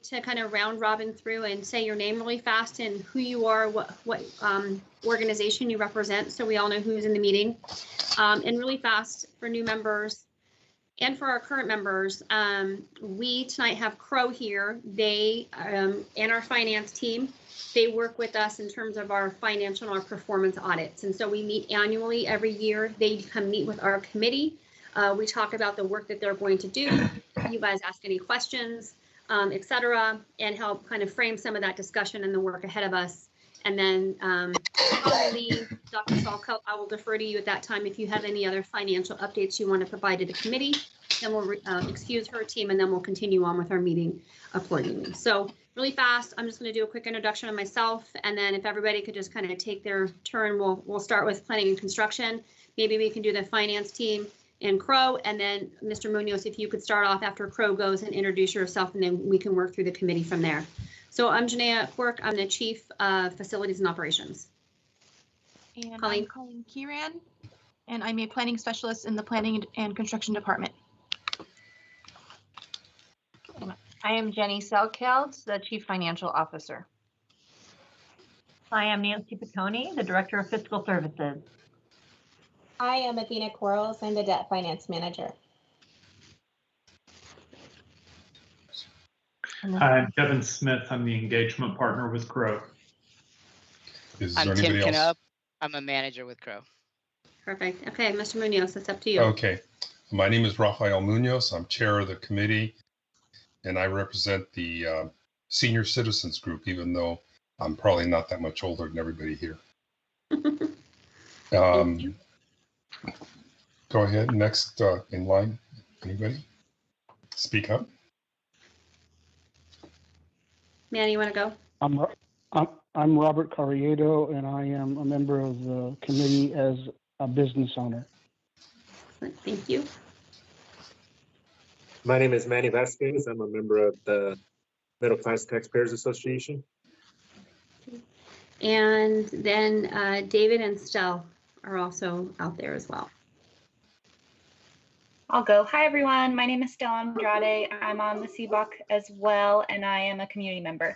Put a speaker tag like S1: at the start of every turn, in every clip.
S1: to kind of round robin through and say your name really fast and who you are, what organization you represent, so we all know who's in the meeting. And really fast for new members and for our current members, we tonight have Crow here. They and our finance team, they work with us in terms of our financial and our performance audits. And so we meet annually every year. They come meet with our committee. We talk about the work that they're going to do. You guys ask any questions, et cetera, and help kind of frame some of that discussion and the work ahead of us. And then probably, Dr. Salko, I will defer to you at that time if you have any other financial updates you want to provide to the committee. Then we'll excuse her team, and then we'll continue on with our meeting accordingly. So really fast, I'm just going to do a quick introduction of myself, and then if everybody could just kind of take their turn, we'll start with planning and construction. Maybe we can do the finance team and Crow, and then Mr. Munoz, if you could start off after Crow goes and introduce yourself, and then we can work through the committee from there. So I'm Janaea Quirk. I'm the Chief of Facilities and Operations.
S2: And
S1: Colleen.
S2: I'm Colleen Kieran, and I'm a planning specialist in the Planning and Construction Department.
S3: I am Jenny Selkeld, the Chief Financial Officer.
S4: I am Nancy Piccone, the Director of Fiscal Services.
S5: I am Athena Quarles. I'm the Debt Finance Manager.
S6: I'm Kevin Smith. I'm the Engagement Partner with Crow.
S7: I'm Tim Knupp. I'm a manager with Crow.
S1: Perfect. Okay, Mr. Munoz, it's up to you.
S8: Okay. My name is Rafael Munoz. I'm chair of the committee, and I represent the senior citizens group, even though I'm probably not that much older than everybody here. Go ahead. Next in line. Anybody? Speak up.
S1: Manny, you want to go?
S9: I'm Robert Carriedo, and I am a member of the committee as a business owner.
S1: Thank you.
S10: My name is Manny Vasquez. I'm a member of the Middle Class Taxpayers Association.
S1: And then David and Stell are also out there as well.
S11: I'll go. Hi, everyone. My name is Stella Andrade. I'm on the CBOC as well, and I am a community member.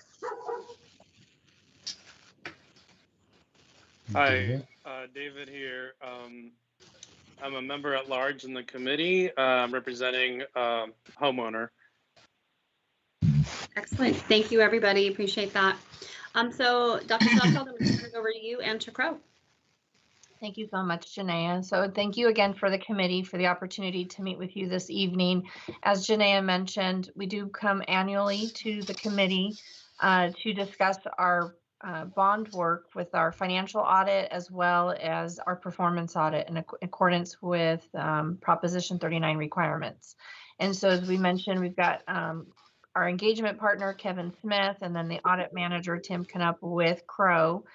S12: Hi, David here. I'm a member at large in the committee, representing homeowner.
S1: Excellent. Thank you, everybody. Appreciate that. So, Dr. Salkeld, I'm going to turn it over to you and to Crow.
S3: Thank you so much, Janaea. So thank you again for the committee for the opportunity to meet with you this evening. As Janaea mentioned, we do come annually to the committee to discuss our bond work with our financial audit as well as our performance audit in accordance with Proposition 39 requirements. And so as we mentioned, we've got our engagement partner, Kevin Smith, and then the audit manager, Tim Knupp with Crow.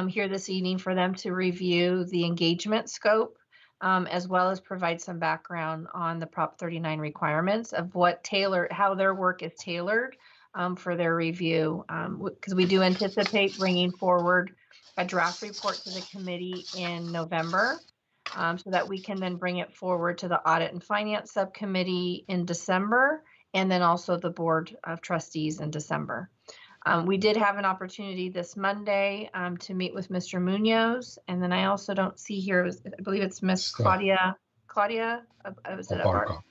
S3: Here this evening for them to review the engagement scope, as well as provide some background on the Prop 39 requirements of how their work is tailored for their review, because we do anticipate bringing forward a draft report to the committee in November, so that we can then bring it forward to the Audit and Finance Subcommittee in December, and then also the Board of Trustees in December. We did have an opportunity this Monday to meet with Mr. Munoz, and then I also don't see here, I believe it's Miss Claudia, was it Abarca?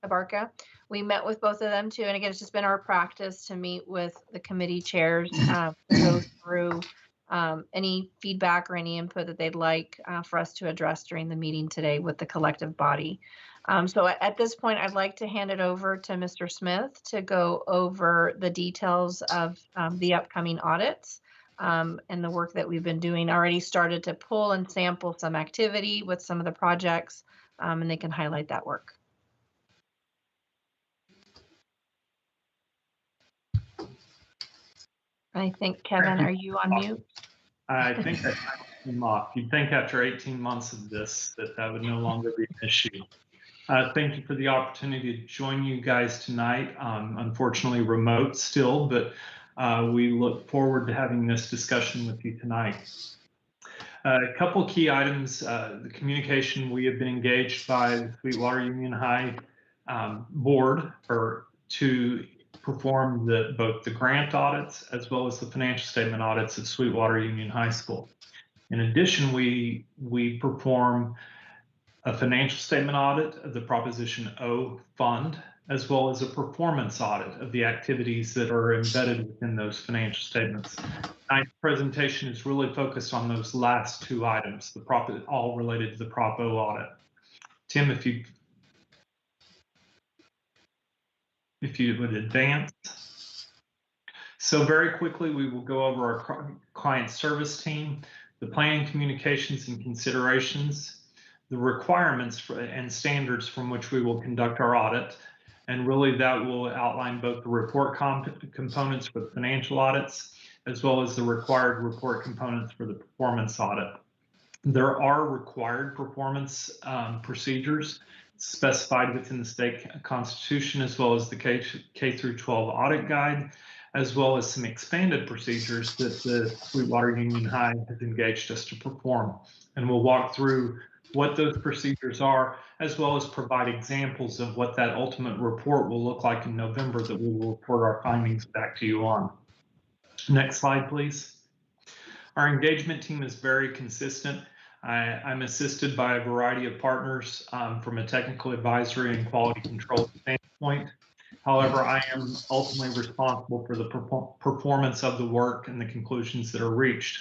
S3: Abarca. We met with both of them too, and again, it's just been our practice to meet with the committee chairs to go through any feedback or any input that they'd like for us to address during the meeting today with the collective body. So at this point, I'd like to hand it over to Mr. Smith to go over the details of the upcoming audits and the work that we've been doing. Already started to pull and sample some activity with some of the projects, and they can highlight that work. I think, Kevin, are you on mute?
S6: I think I came off. You'd think after 18 months of this that would no longer be an issue. Thank you for the opportunity to join you guys tonight. Unfortunately, remote still, but we look forward to having this discussion with you tonight. A couple key items, the communication, we have been engaged by the Sweetwater Union High board to perform both the grant audits as well as the financial statement audits at Sweetwater Union High School. In addition, we perform a financial statement audit of the Proposition O fund, as well as a performance audit of the activities that are embedded within those financial statements. Tonight's presentation is really focused on those last two items, all related to the Prop O audit. Tim, if you would advance. So very quickly, we will go over our client service team, the planning, communications, and considerations, the requirements and standards from which we will conduct our audit. And really that will outline both the report components for the financial audits, as well as the required report components for the performance audit. There are required performance procedures specified within the state constitution, as well as the K through 12 audit guide, as well as some expanded procedures that the Sweetwater Union High has engaged us to perform. And we'll walk through what those procedures are, as well as provide examples of what that ultimate report will look like in November that we will report our findings back to you on. Next slide, please. Our engagement team is very consistent. I'm assisted by a variety of partners from a technical advisory and quality control standpoint. However, I am ultimately responsible for the performance of the work and the conclusions that are reached.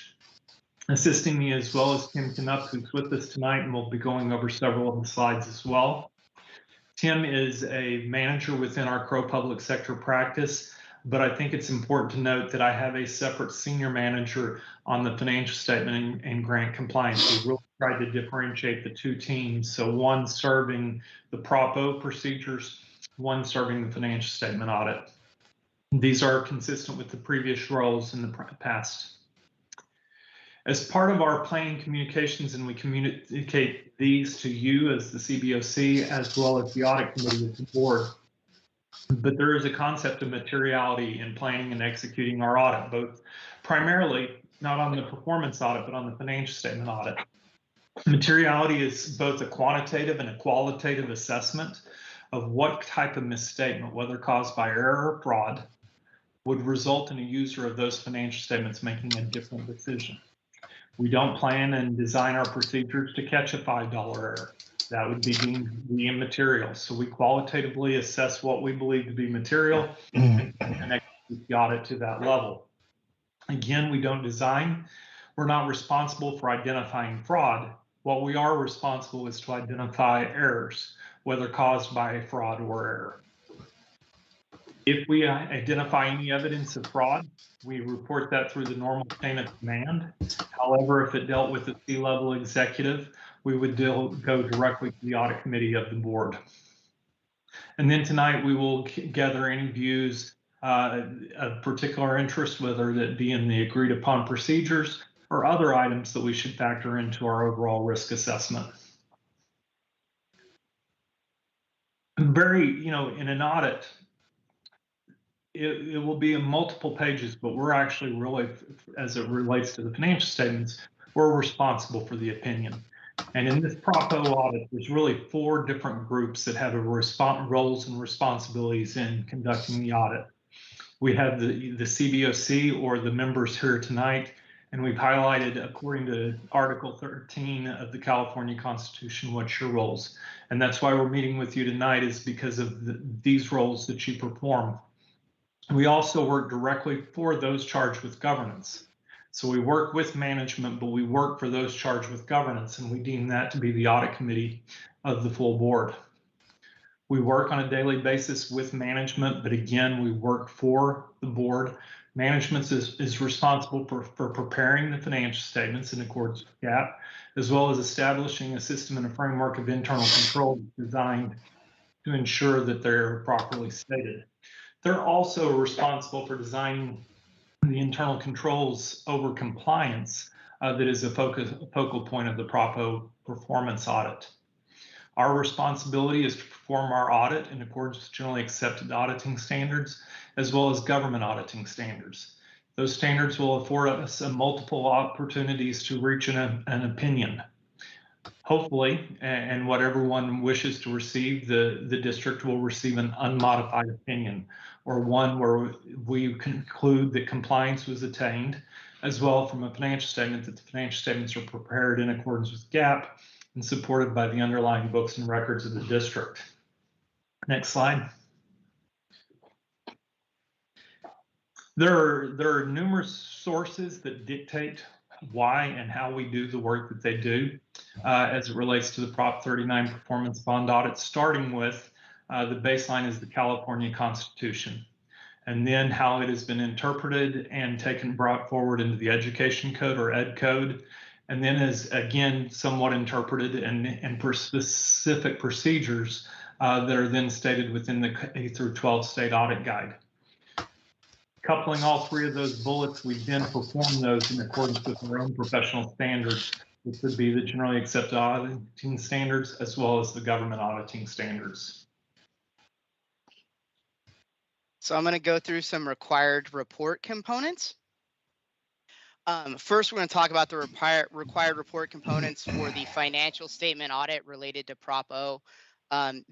S6: Assisting me as well as Tim Knupp, who's with us tonight, and we'll be going over several of the slides as well. Tim is a manager within our Crow Public Sector practice, but I think it's important to note that I have a separate senior manager on the financial statement and grant compliance. We really tried to differentiate the two teams. So one serving the Prop O procedures, one serving the financial statement audit. These are consistent with the previous roles in the past. As part of our planning communications, and we communicate these to you as the CBOC, as well as the audit committee of the board. But there is a concept of materiality in planning and executing our audit, both primarily not on the performance audit, but on the financial statement audit. Materiality is both a quantitative and a qualitative assessment of what type of misstatement, whether caused by error or fraud, would result in a user of those financial statements making a different decision. We don't plan and design our procedures to catch a $5 error. That would be deemed to be immaterial. So we qualitatively assess what we believe to be material and execute the audit to that level. Again, we don't design. We're not responsible for identifying fraud. What we are responsible is to identify errors, whether caused by fraud or error. If we identify any evidence of fraud, we report that through the normal chain of command. However, if it dealt with a C-level executive, we would go directly to the audit committee of the board. And then tonight we will gather any views of particular interest, whether that be in the agreed upon procedures or other items that we should factor into our overall risk assessment. In an audit, it will be in multiple pages, but we're actually really, as it relates to the financial statements, we're responsible for the opinion. And in this Prop O audit, there's really 4 different groups that have roles and responsibilities in conducting the audit. We have the CBOC, or the members here tonight, and we've highlighted, according to Article 13 of the California Constitution, what's your roles. And that's why we're meeting with you tonight, is because of these roles that you perform. We also work directly for those charged with governance. So we work with management, but we work for those charged with governance, and we deem that to be the audit committee of the full board. We work on a daily basis with management, but again, we work for the board. Management is responsible for preparing the financial statements in accordance with GAAP, as well as establishing a system and a framework of internal control designed to ensure that they're properly stated. They're also responsible for designing the internal controls over compliance that is a focal point of the Prop O performance audit. Our responsibility is to perform our audit in accordance with generally accepted auditing standards, as well as government auditing standards. Those standards will afford us multiple opportunities to reach an opinion. Hopefully, and what everyone wishes to receive, the district will receive an unmodified opinion, or one where we conclude that compliance was attained, as well from a financial statement that the financial statements are prepared in accordance with GAAP and supported by the underlying books and records of the district. Next slide. There are numerous sources that dictate why and how we do the work that they do as it relates to the Prop 39 performance bond audit, starting with the baseline is the California Constitution, and then how it has been interpreted and brought forward into the Education Code or Ed Code, and then is again somewhat interpreted and for specific procedures that are then stated within the K through 12 state audit guide. Coupling all three of those bullets, we then perform those in accordance with our own professional standards, which would be the generally accepted auditing standards as well as the government auditing standards.
S7: So I'm going to go through some required report components. First, we're going to talk about the required report components for the financial statement audit related to Prop O.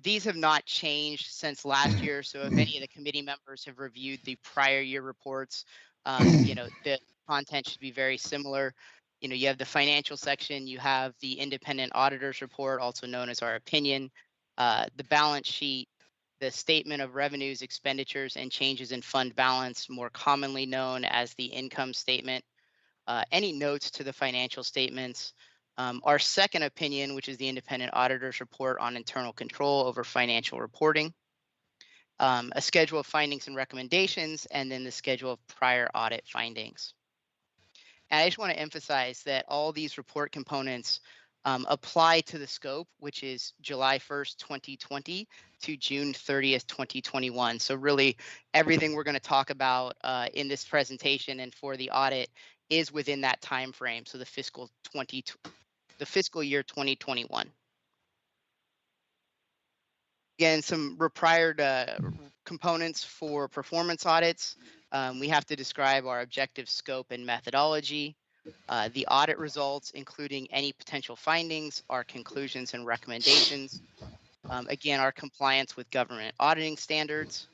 S7: These have not changed since last year, so if any of the committee members have reviewed the prior year reports, the content should be very similar. You have the financial section, you have the independent auditor's report, also known as our opinion, the balance sheet, the statement of revenues, expenditures, and changes in fund balance, more commonly known as the income statement, any notes to the financial statements, our second opinion, which is the independent auditor's report on internal control over financial reporting, a schedule of findings and recommendations, and then the schedule of prior audit findings. And I just want to emphasize that all these report components apply to the scope, which is July 1st, 2020 to June 30th, 2021. So really everything we're going to talk about in this presentation and for the audit is within that time frame. So the fiscal year 2021. Again, some required components for performance audits. We have to describe our objective scope and methodology, the audit results, including any potential findings, our conclusions and recommendations. Again, our compliance with government auditing standards,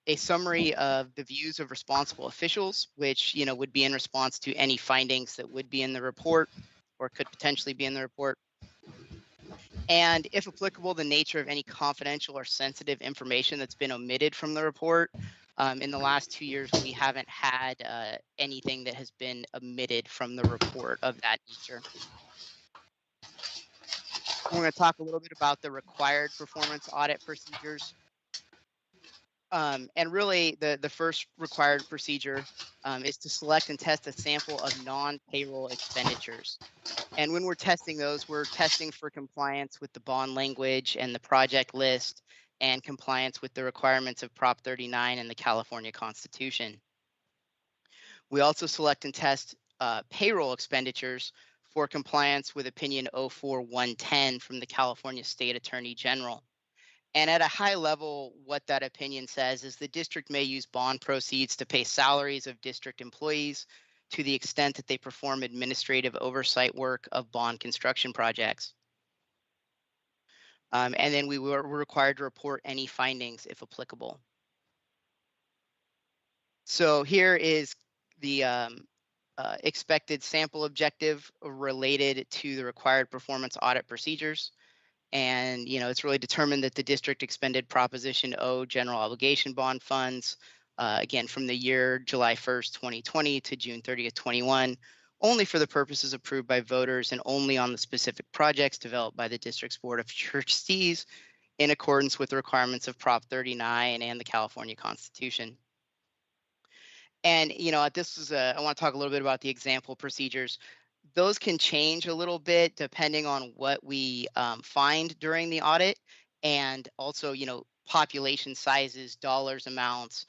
S7: a summary of the views of responsible officials, which would be in response to any findings that would be in the report or could potentially be in the report. And if applicable, the nature of any confidential or sensitive information that's been omitted from the report. In the last 2 years, we haven't had anything that has been omitted from the report of that nature. We're going to talk a little bit about the required performance audit procedures. And really, the first required procedure is to select and test a sample of non-payroll expenditures. And when we're testing those, we're testing for compliance with the bond language and the project list and compliance with the requirements of Prop 39 and the California Constitution. We also select and test payroll expenditures for compliance with Opinion 04110 from the California State Attorney General. And at a high level, what that opinion says is the district may use bond proceeds to pay salaries of district employees to the extent that they perform administrative oversight work of bond construction projects. And then we were required to report any findings if applicable. So here is the expected sample objective related to the required performance audit procedures. And, it's really determined that the district expended Proposition O general obligation bond funds, again, from the year July 1st, 2020 to June 30th, 21, only for the purposes approved by voters and only on the specific projects developed by the district's Board of Trustees in accordance with the requirements of Prop 39 and the California Constitution. And, this is I want to talk a little bit about the example procedures. Those can change a little bit depending on what we find during the audit, and also, population sizes, dollars amounts.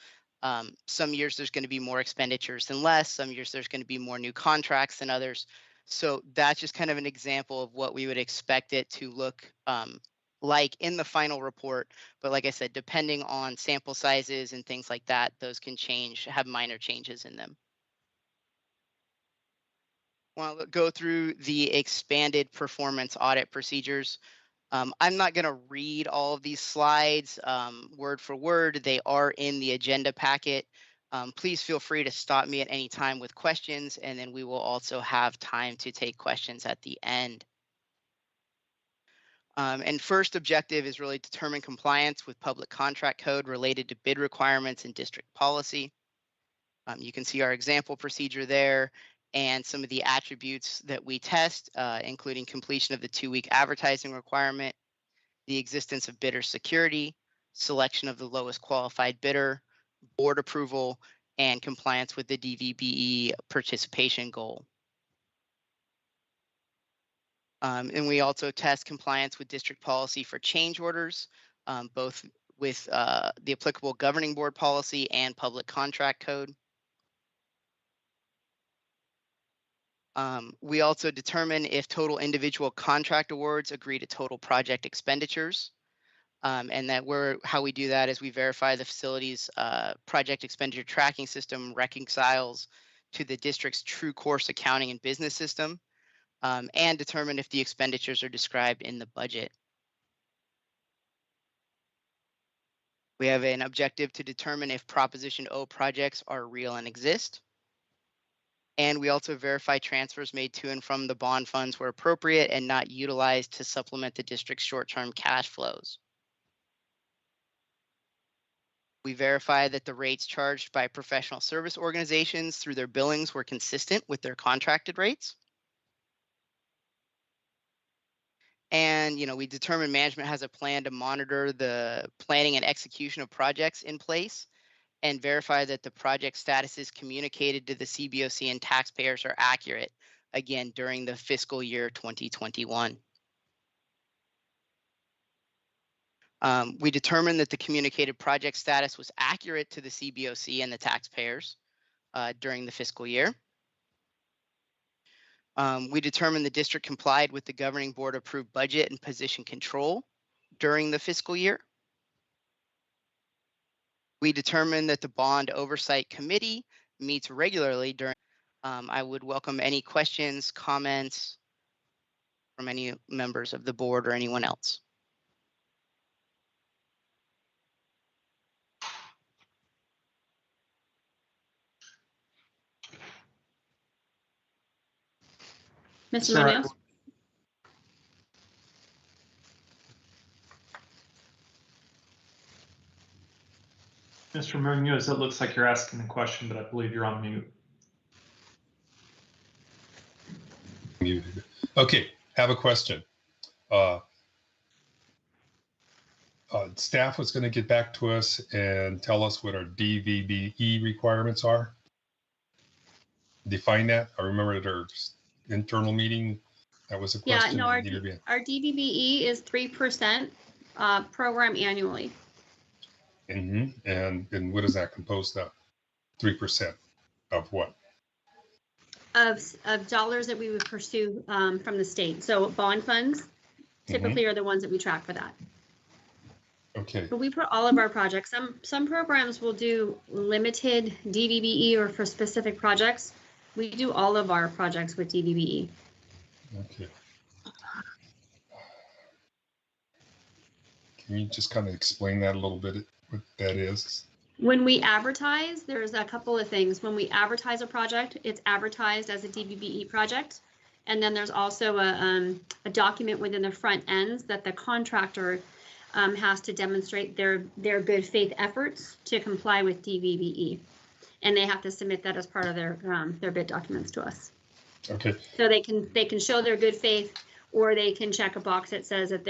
S7: Some years there's going to be more expenditures than less. Some years there's going to be more new contracts than others. So that's just kind of an example of what we would expect it to look like in the final report. But like I said, depending on sample sizes and things like that, those can change, have minor changes in them. I want to go through the expanded performance audit procedures. I'm not going to read all of these slides word for word. They are in the agenda packet. Please feel free to stop me at any time with questions, and then we will also have time to take questions at the end. And first objective is really determine compliance with public contract code related to bid requirements and district policy. You can see our example procedure there and some of the attributes that we test, including completion of the 2-week advertising requirement, the existence of bidder security, selection of the lowest qualified bidder, board approval, and compliance with the DVBE participation goal. And we also test compliance with district policy for change orders, both with the applicable governing board policy and public contract code. We also determine if total individual contract awards agree to total project expenditures. And how we do that is we verify the facility's project expenditure tracking system reconciles to the district's true course accounting and business system, and determine if the expenditures are described in the budget. We have an objective to determine if Proposition O projects are real and exist. And we also verify transfers made to and from the bond funds were appropriate and not utilized to supplement the district's short-term cash flows. We verify that the rates charged by professional service organizations through their billings were consistent with their contracted rates. And, we determine management has a plan to monitor the planning and execution of projects in place and verify that the project statuses communicated to the CBOC and taxpayers are accurate, again, during the fiscal year 2021. We determined that the communicated project status was accurate to the CBOC and the taxpayers during the fiscal year. We determined the district complied with the governing board approved budget and position control during the fiscal year. We determined that the bond oversight committee meets regularly during. I would welcome any questions, comments from any members of the board or anyone else.
S1: Mr. Munoz?
S6: Mr. Munoz, it looks like you're asking a question, but I believe you're on mute.
S8: Muted. Okay, have a question. Staff was going to get back to us and tell us what our DVBE requirements are. Define that. I remember at our internal meeting, that was a question.
S1: Yeah, no, our DVBE is 3% program annually.
S8: Mm-hmm. And what is that composed of? 3% of what?
S1: Of dollars that we would pursue from the state. So bond funds typically are the ones that we track for that.
S8: Okay.
S1: But we put all of our projects. Some programs will do limited DVBE or for specific projects. We do all of our projects with DVBE.
S8: Okay. Can you just kind of explain that a little bit, what that is?
S1: When we advertise, there's a couple of things. When we advertise a project, it's advertised as a DVBE project. And then there's also a document within the front ends that the contractor has to demonstrate their good faith efforts to comply with DVBE. And they have to submit that as part of their bid documents to us.
S8: Okay.
S1: So they can show their good faith, or they can check a box that says that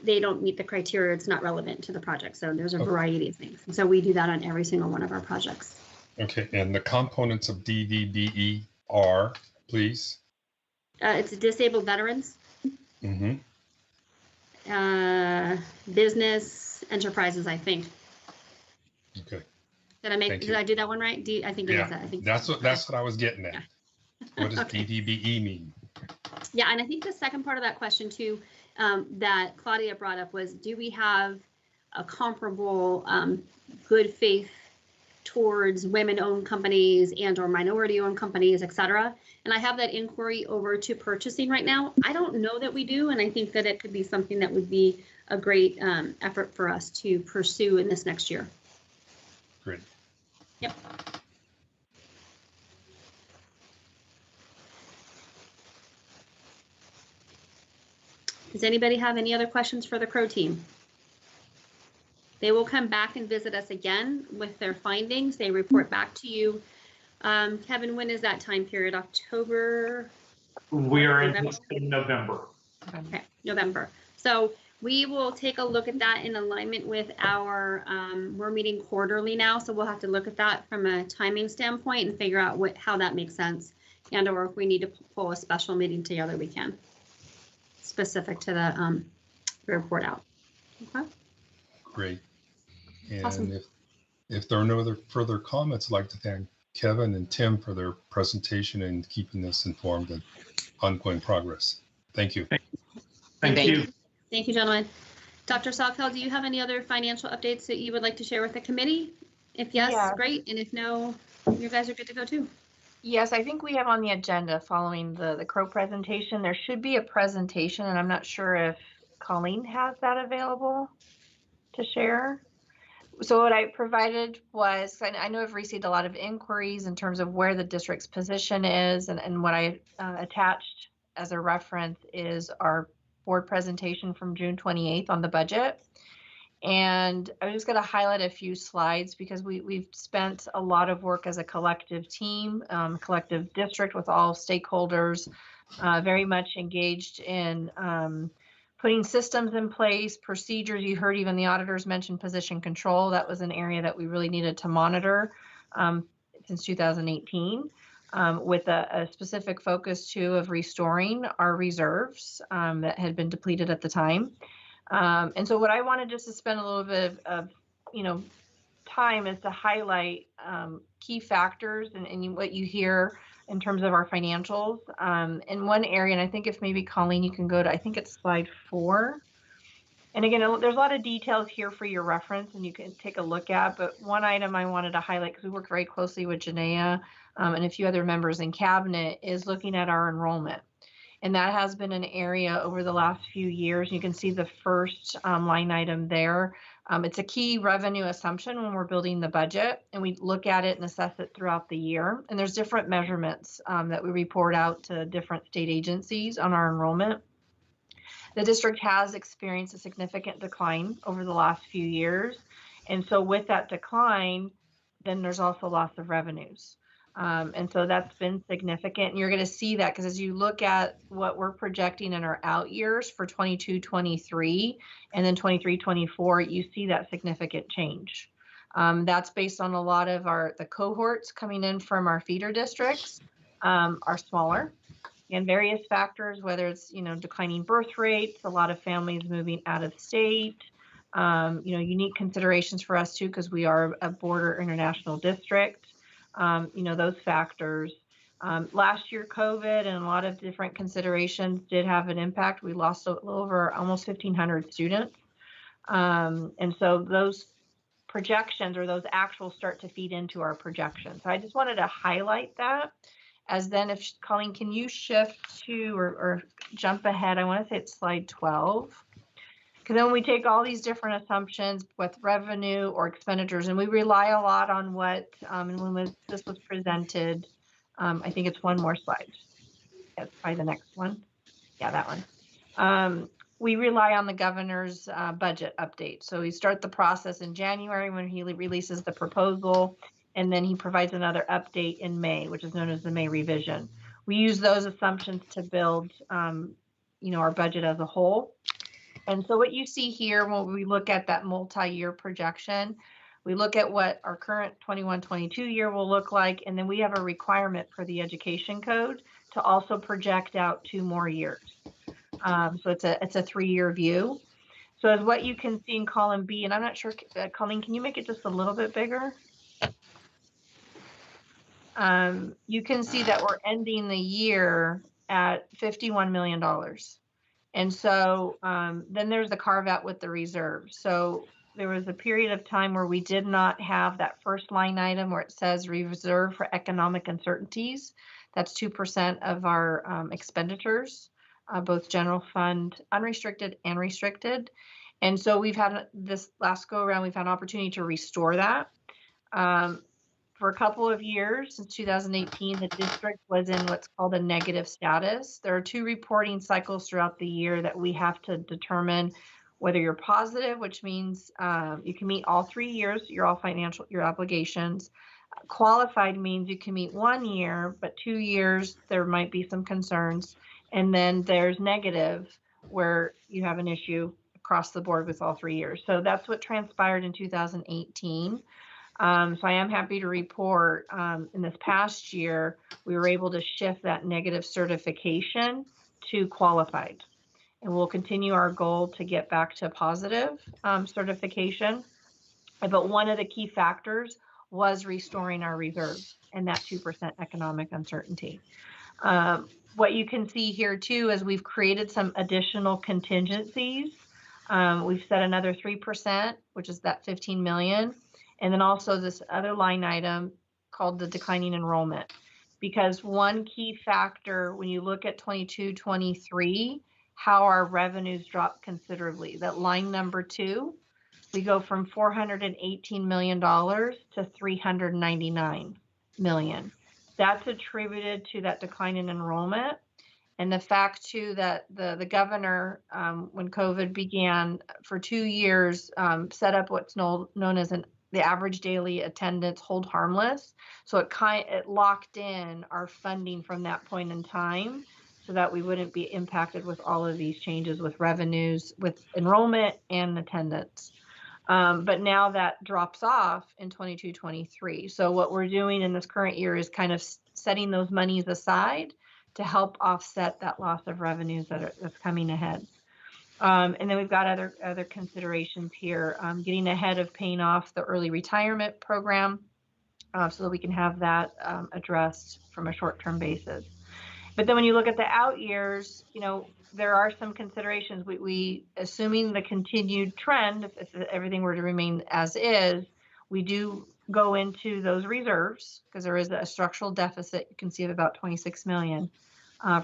S1: they don't meet the criteria, it's not relevant to the project. So there's a variety of things. And so we do that on every single one of our projects. Okay,
S8: and the components of DVBE are, please?
S1: It's disabled veterans.
S8: Mm-hmm.
S1: Business enterprises, I think.
S8: Okay.
S1: Did I do that one right? I think it is that. I think
S8: that's what I was getting at. Yeah. What does DVBE mean?
S1: Yeah, and I think the second part of that question too, that Claudia brought up was, do we have a comparable good faith towards women-owned companies and or minority-owned companies, et cetera? And I have that inquiry over to purchasing right now. I don't know that we do, and I think that it could be something that would be a great effort for us to pursue in this next year.
S8: Great.
S1: Yep. Does anybody have any other questions for the Crow team? They will come back and visit us again with their findings. They report back to you. Kevin, when is that time period? October?
S6: We are
S1: November?
S6: in November.
S1: Okay, November. So we will take a look at that in alignment with our, we're meeting quarterly now, so we'll have to look at that from a timing standpoint and figure out how that makes sense. And or if we need to pull a special meeting together, we can. Specific to the report out. Okay.
S8: Great. And
S1: Awesome.
S8: if there are no other further comments, I'd like to thank Kevin and Tim for their presentation and keeping us informed of ongoing progress. Thank you.
S6: Thank you.
S1: Thank you, gentlemen. Dr. Sawkill, do you have any other financial updates that you would like to share with the committee? If yes,
S3: Yeah.
S1: great. And if no, you guys are good to go too.
S3: Yes, I think we have on the agenda following the Crow presentation, there should be a presentation, and I'm not sure if Colleen has that available to share. So what I provided was, I know I've received a lot of inquiries in terms of where the district's position is, and what I attached as a reference is our board presentation from June 28th on the budget. And I'm just going to highlight a few slides because we've spent a lot of work as a collective team, collective district with all stakeholders, very much engaged in putting systems in place, procedures. You heard even the auditors mention position control. That was an area that we really needed to monitor since 2018 with a specific focus too of restoring our reserves that had been depleted at the time. And so what I wanted just to spend a little bit of time is to highlight key factors and what you hear in terms of our financials. In one area, and I think if maybe Colleen, you can go to, I think it's slide 4. And again, there's a lot of details here for your reference and you can take a look at, but one item I wanted to highlight, because we work very closely with Janaea and a few other members in cabinet, is looking at our enrollment. And that has been an area over the last few years. You can see the first line item there. It's a key revenue assumption when we're building the budget, and we look at it and assess it throughout the year. And there's different measurements that we report out to different state agencies on our enrollment. The district has experienced a significant decline over the last few years. And so with that decline, then there's also loss of revenues. And so that's been significant. And you're going to see that because as you look at what we're projecting in our out years for 22-23 and then 23-24, you see that significant change. That's based on a lot of the cohorts coming in from our feeder districts are smaller, and various factors, whether it's declining birth rates, a lot of families moving out of state, unique considerations for us too because we are a border international district. Those factors. Last year, COVID and a lot of different considerations did have an impact. We lost a little over almost 1,500 students. And so those projections or those actuals start to feed into our projections. So I just wanted to highlight that. As then, if Colleen, can you shift to or jump ahead? I want to say it's slide 12. Because then we take all these different assumptions with revenue or expenditures, and we rely a lot on what, and when this was presented, I think it's one more slide. That's probably the next one. Yeah, that one. We rely on the governor's budget update. So we start the process in January when he releases the proposal, and then he provides another update in May, which is known as the May revision. We use those assumptions to build, our budget as a whole. And so what you see here, when we look at that multi-year projection, we look at what our current 21-22 year will look like, and then we have a requirement for the education code to also project out 2 more years. So it's a 3-year view. So as what you can see in column B, and I'm not sure, Colleen, can you make it just a little bit bigger? You can see that we're ending the year at $51 million. And so then there's the carve out with the reserve. So there was a period of time where we did not have that first line item where it says reserve for economic uncertainties. That's 2% of our expenditures, both general fund, unrestricted and restricted. And so we've had this last go around, we've had an opportunity to restore that. For a couple of years, since 2018, the district was in what's called a negative status. There are 2 reporting cycles throughout the year that we have to determine whether you're positive, which means you can meet all 3 years, your obligations. Qualified means you can meet 1 year, but 2 years, there might be some concerns. And then there's negative, where you have an issue across the board with all 3 years. So that's what transpired in 2018. So I am happy to report in this past year, we were able to shift that negative certification to qualified. And we'll continue our goal to get back to positive certification. But one of the key factors was restoring our reserves and that 2% economic uncertainty. What you can see here too is we've created some additional contingencies. We've set another 3%, which is that 15 million. And then also this other line item called the declining enrollment. Because one key factor when you look at 22-23, how our revenues drop considerably. That line number 2, we go from $418 million to $399 million. That's attributed to that decline in enrollment. And the fact too that the governor, when COVID began for 2 years, set up what's known as the average daily attendance hold harmless. So it locked in our funding from that point in time so that we wouldn't be impacted with all of these changes with revenues, with enrollment and attendance. But now that drops off in 22-23. So what we're doing in this current year is kind of setting those monies aside to help offset that loss of revenues that's coming ahead. And then we've got other considerations here, getting ahead of paying off the early retirement program so that we can have that addressed from a short-term basis. But then when you look at the out years, there are some considerations. We assuming the continued trend, if everything were to remain as is, we do go into those reserves because there is a structural deficit. You can see of about 26 million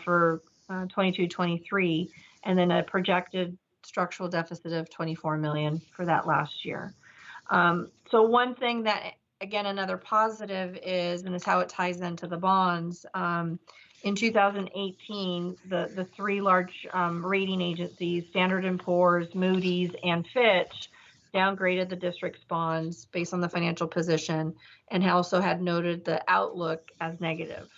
S3: for 22-23. And then a projected structural deficit of 24 million for that last year. So one thing that, again, another positive is, and is how it ties into the bonds, in 2018, the 3 large rating agencies, Standard & Poor's, Moody's, and Fitch, downgraded the district's bonds based on the financial position and also had noted the outlook as negative.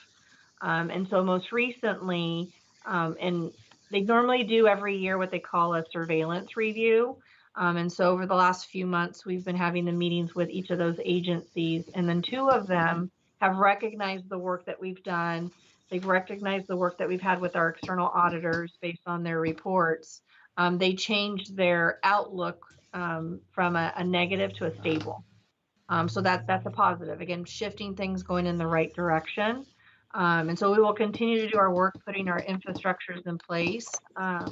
S3: And so most recently, and they normally do every year what they call a surveillance review. And so over the last few months, we've been having the meetings with each of those agencies. And then 2 of them have recognized the work that we've done. They've recognized the work that we've had with our external auditors based on their reports. They changed their outlook from a negative to a stable. So that's a positive. Again, shifting things going in the right direction. And so we will continue to do our work, putting our infrastructures in place so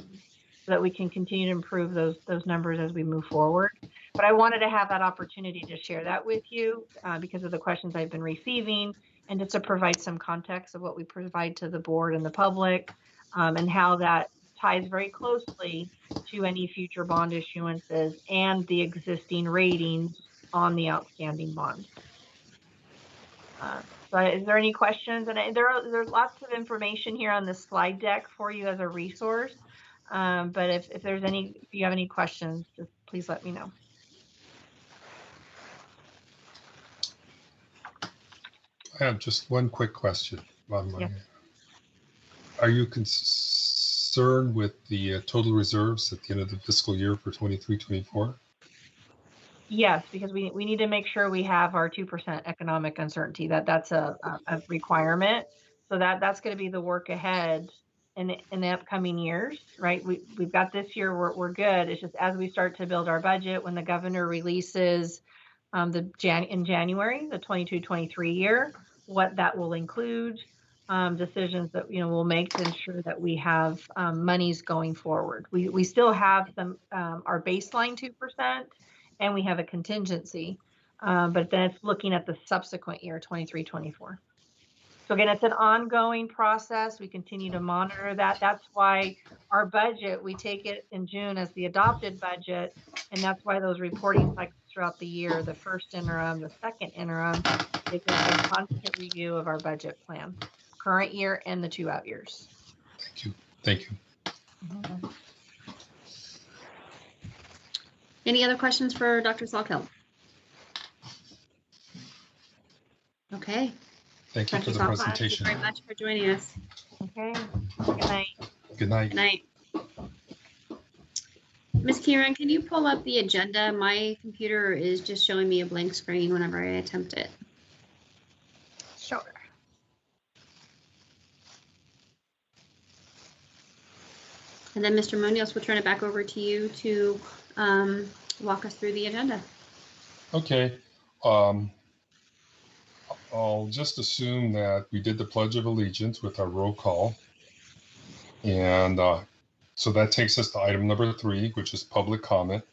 S3: that we can continue to improve those numbers as we move forward. But I wanted to have that opportunity to share that with you because of the questions I've been receiving and just to provide some context of what we provide to the board and the public and how that ties very closely to any future bond issuances and the existing ratings on the outstanding bonds. So is there any questions? And there's lots of information here on this slide deck for you as a resource. But if you have any questions, just please let me know.
S8: I have just one quick question.
S3: Yes.
S8: Are you concerned with the total reserves at the end of the fiscal year for 23-24?
S3: Yes, because we need to make sure we have our 2% economic uncertainty. That's a requirement. So that's going to be the work ahead in the upcoming years, right? We've got this year, we're good. It's just as we start to build our budget, when the governor releases in January, the 22-23 year, what that will include, decisions that we'll make to ensure that we have monies going forward. We still have some our baseline 2%. And we have a contingency, but then it's looking at the subsequent year, 23-24.
S4: So again, it's an ongoing process. We continue to monitor that. That's why our budget, we take it in June as the adopted budget. And that's why those reporting cycles throughout the year, the first interim, the second interim, is a constant review of our budget plan, current year and the 2 out years.
S8: Thank you. Thank you.
S4: Mm-hmm.
S1: Any other questions for Dr. Salkeld? Okay.
S8: Thank you for the presentation.
S1: Thank you very much for joining us.
S4: Okay. Good night.
S8: Good night.
S1: Good night. Ms. Kieran, can you pull up the agenda? My computer is just showing me a blank screen whenever I attempt it.
S2: Sure.
S1: And then Mr. Munoz, we'll turn it back over to you to walk us through the agenda.
S8: Okay. I'll just assume that we did the Pledge of Allegiance with our roll call. And so that takes us to item number 3, which is public comment.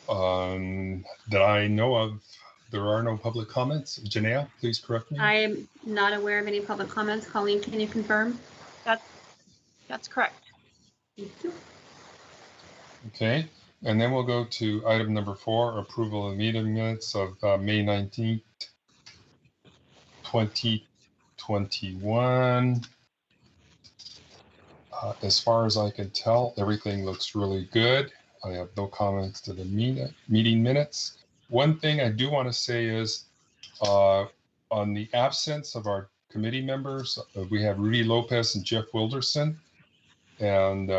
S8: That I know of, there are no public comments. Janea, please correct me.
S1: I am not aware of any public comments. Colleen, can you confirm?
S2: That's correct.
S1: Thank you.
S8: Okay, and then we'll go to item number 4, approval of meeting minutes of May 19th, 2021. As far as I can tell, everything looks really good. I have no comments to the meeting minutes. One thing I do want to say is on the absence of our committee members, we have Rudy Lopez and Jeff Wilderson. And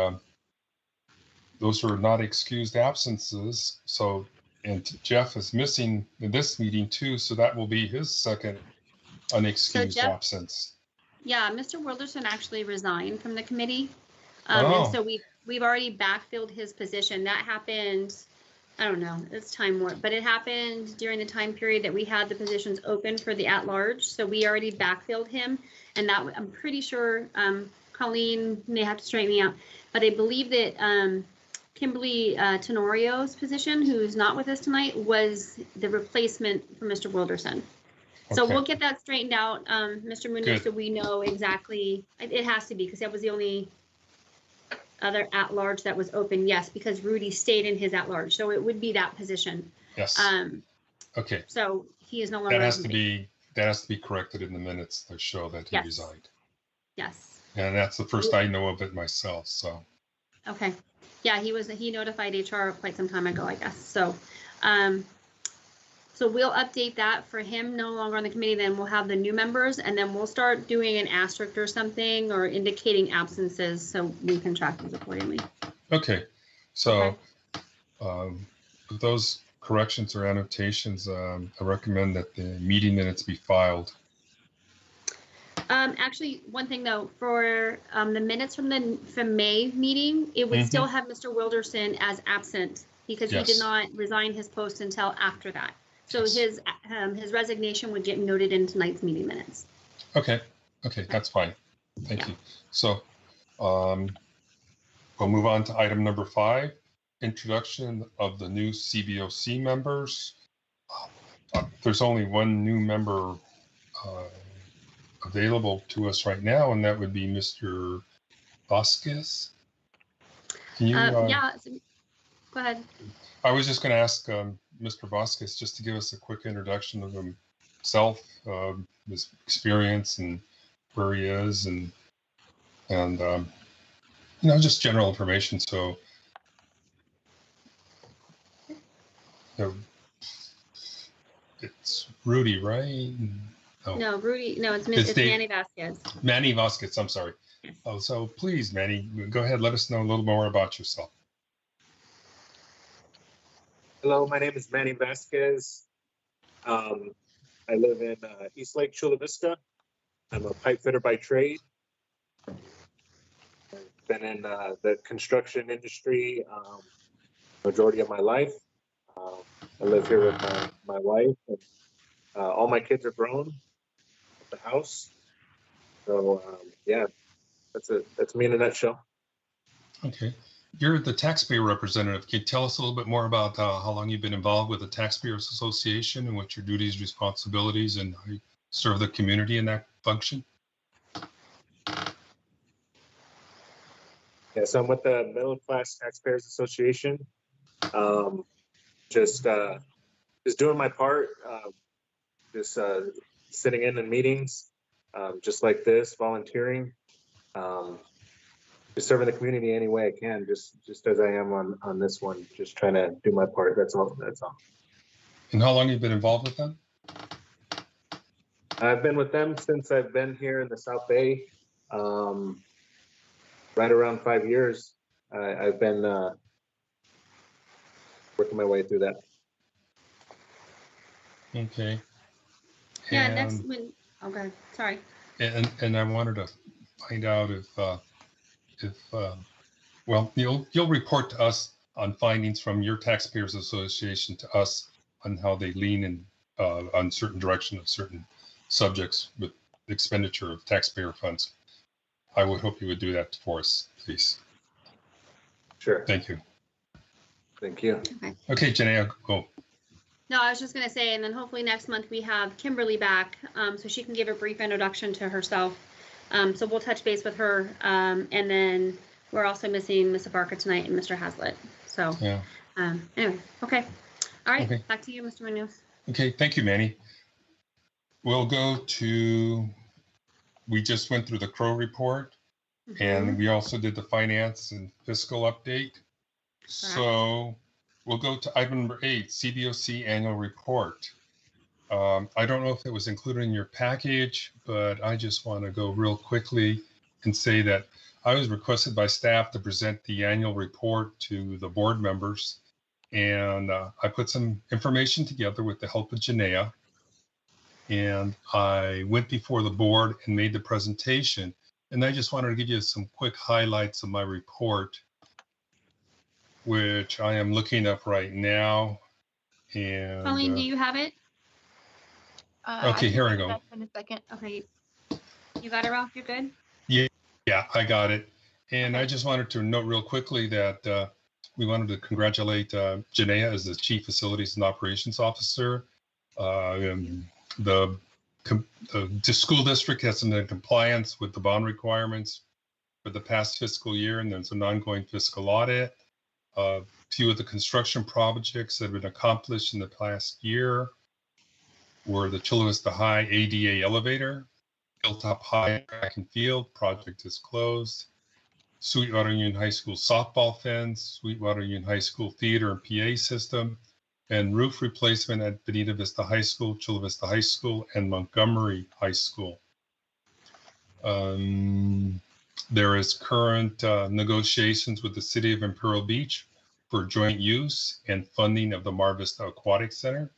S8: those are not excused absences. So, and Jeff is missing in this meeting too. So that will be his second unexcused absence.
S1: Yeah, Mr. Wilderson actually resigned from the committee.
S8: Oh.
S1: And so we've already backfilled his position. That happened, I don't know, it's time warp, but it happened during the time period that we had the positions open for the at-large. So we already backfilled him, and that I'm pretty sure Colleen may have to straighten me out, but I believe that Kimberly Tenorio's position, who's not with us tonight, was the replacement for Mr. Wilderson. So
S8: Okay.
S1: we'll get that straightened out, Mr. Munoz, so we know exactly. It has to be, because that was the only other at-large that was open. Yes, because Rudy stayed in his at-large, so it would be that position.
S8: Yes. Okay.
S1: So he is no longer.
S8: That has to be corrected in the minutes to show that he resigned.
S1: Yes.
S8: And that's the first I know of it myself. So.
S1: Okay. Yeah, he notified HR quite some time ago, I guess. So, so we'll update that for him no longer on the committee. Then we'll have the new members, and then we'll start doing an asterisk or something, or indicating absences, so we can track those accordingly.
S8: Okay. So with those corrections or annotations, I recommend that the meeting minutes be filed.
S1: Actually, one thing though, for the minutes from May meeting, it would still have Mr. Wilderson as absent, because he did not resign his post until after that. So his resignation would get noted in tonight's meeting minutes.
S8: Okay. Okay, that's fine. Thank you. So we'll move on to item number 5, introduction of the new CBOC members. There's only one new member available to us right now, and that would be Mr. Vasquez. Can you?
S1: Yeah, so, go ahead.
S8: I was just going to ask Mr. Vasquez just to give us a quick introduction of himself, his experience, and where he is, and you know, just general information. So, you know, it's Rudy, right?
S1: No, Rudy. No, it's Manny Vasquez.
S8: Manny Vasquez. I'm sorry. Yes. Oh, so please, Manny, go ahead. Let us know a little more about yourself.
S10: Hello, my name is Manny Vasquez. I live in East Lake, Chula Vista. I'm a pipe fitter by trade. I've been in the construction industry majority of my life. I live here with my wife, and all my kids are grown at the house. So yeah, that's me in a nutshell. Okay.
S8: You're the taxpayer representative. Can you tell us a little bit more about how long you've been involved with the Taxpayers Association and what your duties, responsibilities, and how you serve the community in that function?
S10: Yeah, so I'm with the Middle Class Taxpayers Association. Just doing my part, sitting in meetings, just like this, volunteering, just serving the community any way I can, just as I am on this one, just trying to do my part. That's all.
S8: And how long have you been involved with them?
S10: I've been with them since I've been here in the South Bay, right around 5 years. I've been working my way through that.
S8: Okay.
S1: Yeah, next when, okay, sorry.
S8: And I wanted to find out if well, you'll report to us on findings from your taxpayers association to us on how they lean in on certain direction of certain subjects with expenditure of taxpayer funds. I would hope you would do that for us, please.
S10: Sure.
S8: Thank you.
S10: Thank you.
S8: Okay, Janae, go.
S1: No, I was just going to say, and then hopefully next month we have Kimberly back, so she can give a brief introduction to herself. So we'll touch base with her, and then we're also missing Ms. Barker tonight and Mr. Hazlitt. So
S8: yeah.
S1: Anyway, okay. All right,
S8: okay.
S1: Back to you, Mr. Munoz.
S8: Okay, thank you, Manny. We'll go to, we just went through the Crow report, and we also did the finance and fiscal update. So we'll go to item number 8, CBOC annual report. I don't know if it was included in your package, but I just want to go real quickly and say that I was requested by staff to present the annual report to the board members. And I put some information together with the help of Janaea. And I went before the board and made the presentation. And I just wanted to give you some quick highlights of my report, which I am looking up right now. And
S1: Colleen, do you have it?
S8: Okay, here I go.
S2: In a second.
S1: Okay, you got it, Ralph? You're good?
S8: Yeah, I got it. And I just wanted to note real quickly that we wanted to congratulate Janaea as the Chief Facilities and Operations Officer. The school district has been in compliance with the bond requirements for the past fiscal year, and there's an ongoing fiscal audit. A few of the construction projects that have been accomplished in the past year were the Chula Vista High ADA elevator, Hilltop High track and field project is closed. Sweetwater Union High School softball fence, Sweetwater Union High School theater and PA system, and roof replacement at Bonita Vista High School, Chula Vista High School, and Montgomery High School. There is current negotiations with the City of Imperial Beach for joint use and funding of the Mar Vista Aquatic Center.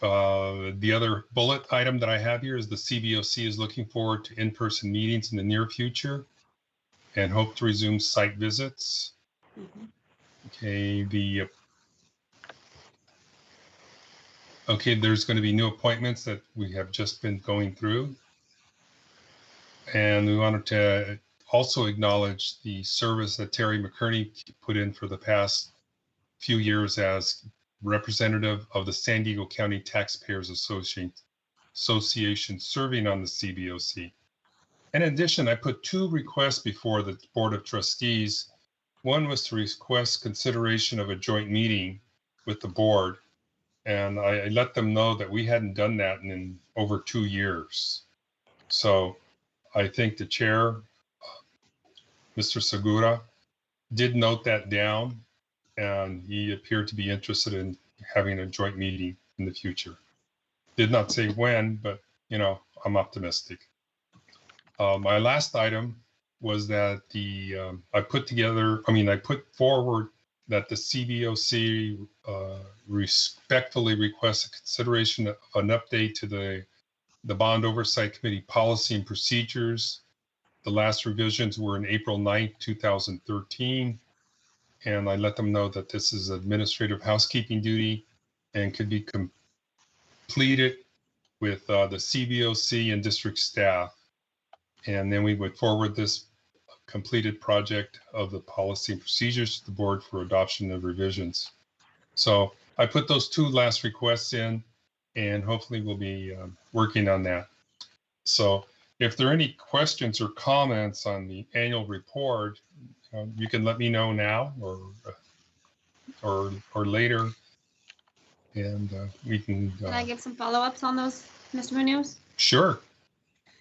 S8: The other bullet item that I have here is the CBOC is looking forward to in-person meetings in the near future and hope to resume site visits. Okay, there's going to be new appointments that we have just been going through. And we wanted to also acknowledge the service that Terry McCurney put in for the past few years as representative of the San Diego County Taxpayers Association serving on the CBOC. In addition, I put 2 requests before the Board of Trustees. One was to request consideration of a joint meeting with the board, and I let them know that we hadn't done that in over 2 years. So I think the chair, Mr. Segura, did note that down, and he appeared to be interested in having a joint meeting in the future. Did not say when, but I'm optimistic. My last item was that I put forward that the CBOC respectfully requests a consideration of an update to the Bond Oversight Committee policy and procedures. The last revisions were in April 9th, 2013. And I let them know that this is administrative housekeeping duty and could be completed with the CBOC and district staff. And then we would forward this completed project of the policy and procedures to the board for adoption of revisions. So I put those 2 last requests in, and hopefully we'll be working on that. So if there are any questions or comments on the annual report, you can let me know now or later, and we can.
S1: Can I give some follow-ups on those, Mr. Munoz?
S8: Sure.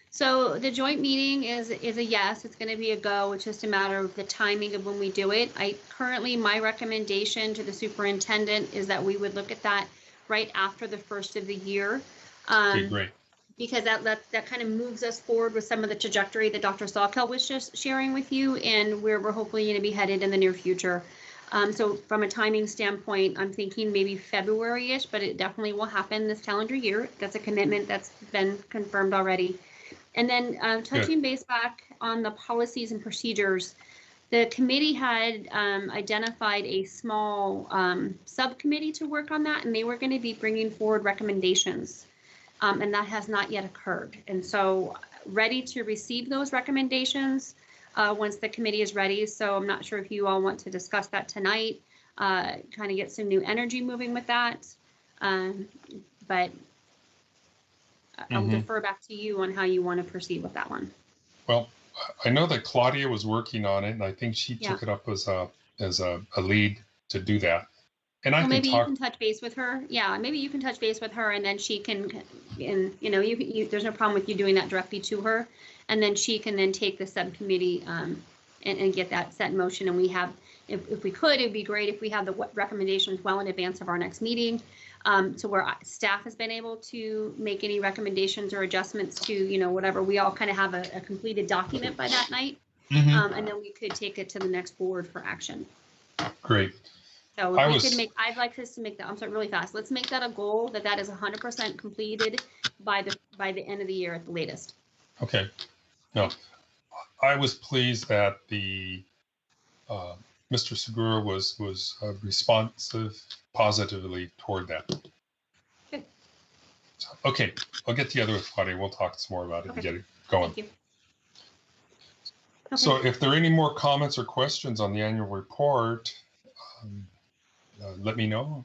S1: So the joint meeting is a yes, it's going to be a go. It's just a matter of the timing of when we do it. My recommendation to the superintendent is that we would look at that right after the first of the year.
S8: Okay, great.
S1: Because that kind of moves us forward with some of the trajectory that Dr. Sawkill was just sharing with you, and where we're hopefully going to be headed in the near future. So from a timing standpoint, I'm thinking maybe February-ish, but it definitely will happen this calendar year. That's a commitment that's been confirmed already. And then touching base back on the policies and procedures, the committee had identified a small subcommittee to work on that, and they were going to be bringing forward recommendations. And that has not yet occurred. And so ready to receive those recommendations once the committee is ready. So I'm not sure if you all want to discuss that tonight, kind of get some new energy moving with that. But I'll defer back to you on how you want to proceed with that one.
S8: Well, I know that Claudia was working on it, and I think she took it up as a lead to do that. And
S1: well, maybe you can touch base with her. Yeah, maybe you can touch base with her, and then she can, and there's no problem with you doing that directly to her, and then she can then take the subcommittee and get that set in motion. And we have, if we could, it'd be great if we have the recommendations well in advance of our next meeting, so where staff has been able to make any recommendations or adjustments to whatever. We all kind of have a completed document by that night, and then we could take it to the next board for action.
S8: Great.
S1: So if we could I'd like us to make that, I'm sorry, really fast. Let's make that a goal that is 100% completed by the end of the year at the latest.
S8: Okay. No, I was pleased that the Mr. Segura was responsive positively toward that.
S1: Good.
S8: So, okay, I'll get together with Claudia. We'll talk some more about it and get it going.
S1: Thank you. Okay.
S8: So if there are any more comments or questions on the annual report, let me know.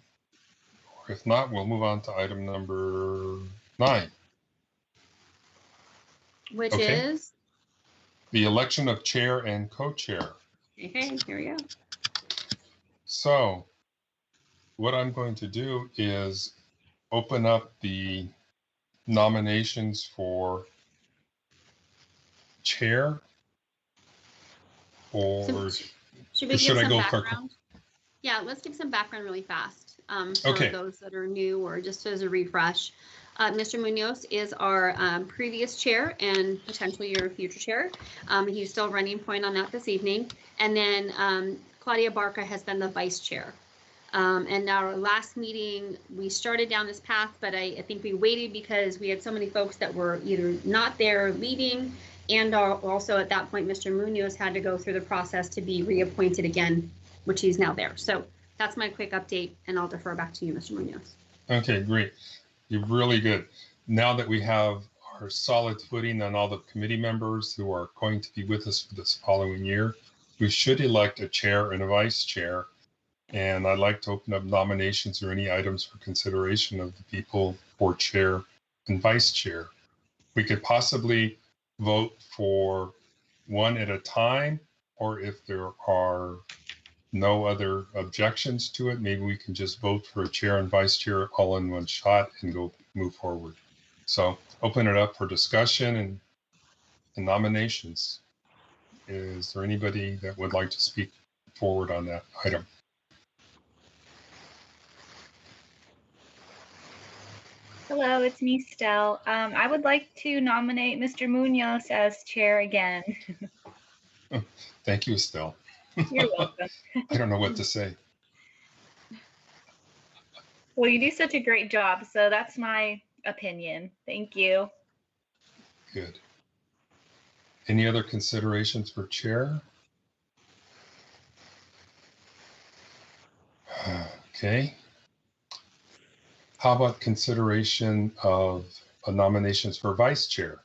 S8: Or if not, we'll move on to item number 9.
S1: Which is?
S8: The election of chair and co-chair.
S1: Okay, here we go.
S8: So what I'm going to do is open up the nominations for chair, or should I go for?
S1: Yeah, let's give some background really fast for those that are new or just as a refresh. Mr. Munoz is our previous chair and potentially your future chair. He's still running point on that this evening. And then Claudia Barca has been the vice chair. And our last meeting, we started down this path, but I think we waited because we had so many folks that were either not there, leaving, and also at that point, Mr. Munoz had to go through the process to be reappointed again, which he's now there. So that's my quick update, and I'll defer back to you, Mr. Munoz.
S8: Okay, great. You're really good. Now that we have our solid footing on all the committee members who are going to be with us for this following year, we should elect a chair and a vice chair. And I'd like to open up nominations or any items for consideration of the people for chair and vice chair. We could possibly vote for one at a time, or if there are no other objections to it, maybe we can just vote for a chair and vice chair all in one shot and go move forward. So open it up for discussion and nominations. Is there anybody that would like to speak forward on that item?
S11: Hello, it's me, Stell. I would like to nominate Mr. Munoz as chair again.
S8: Thank you, Estelle.
S11: You're welcome.
S8: I don't know what to say.
S11: Well, you do such a great job, so that's my opinion. Thank you.
S8: Good. Any other considerations for chair? Okay. How about consideration of nominations for vice chair?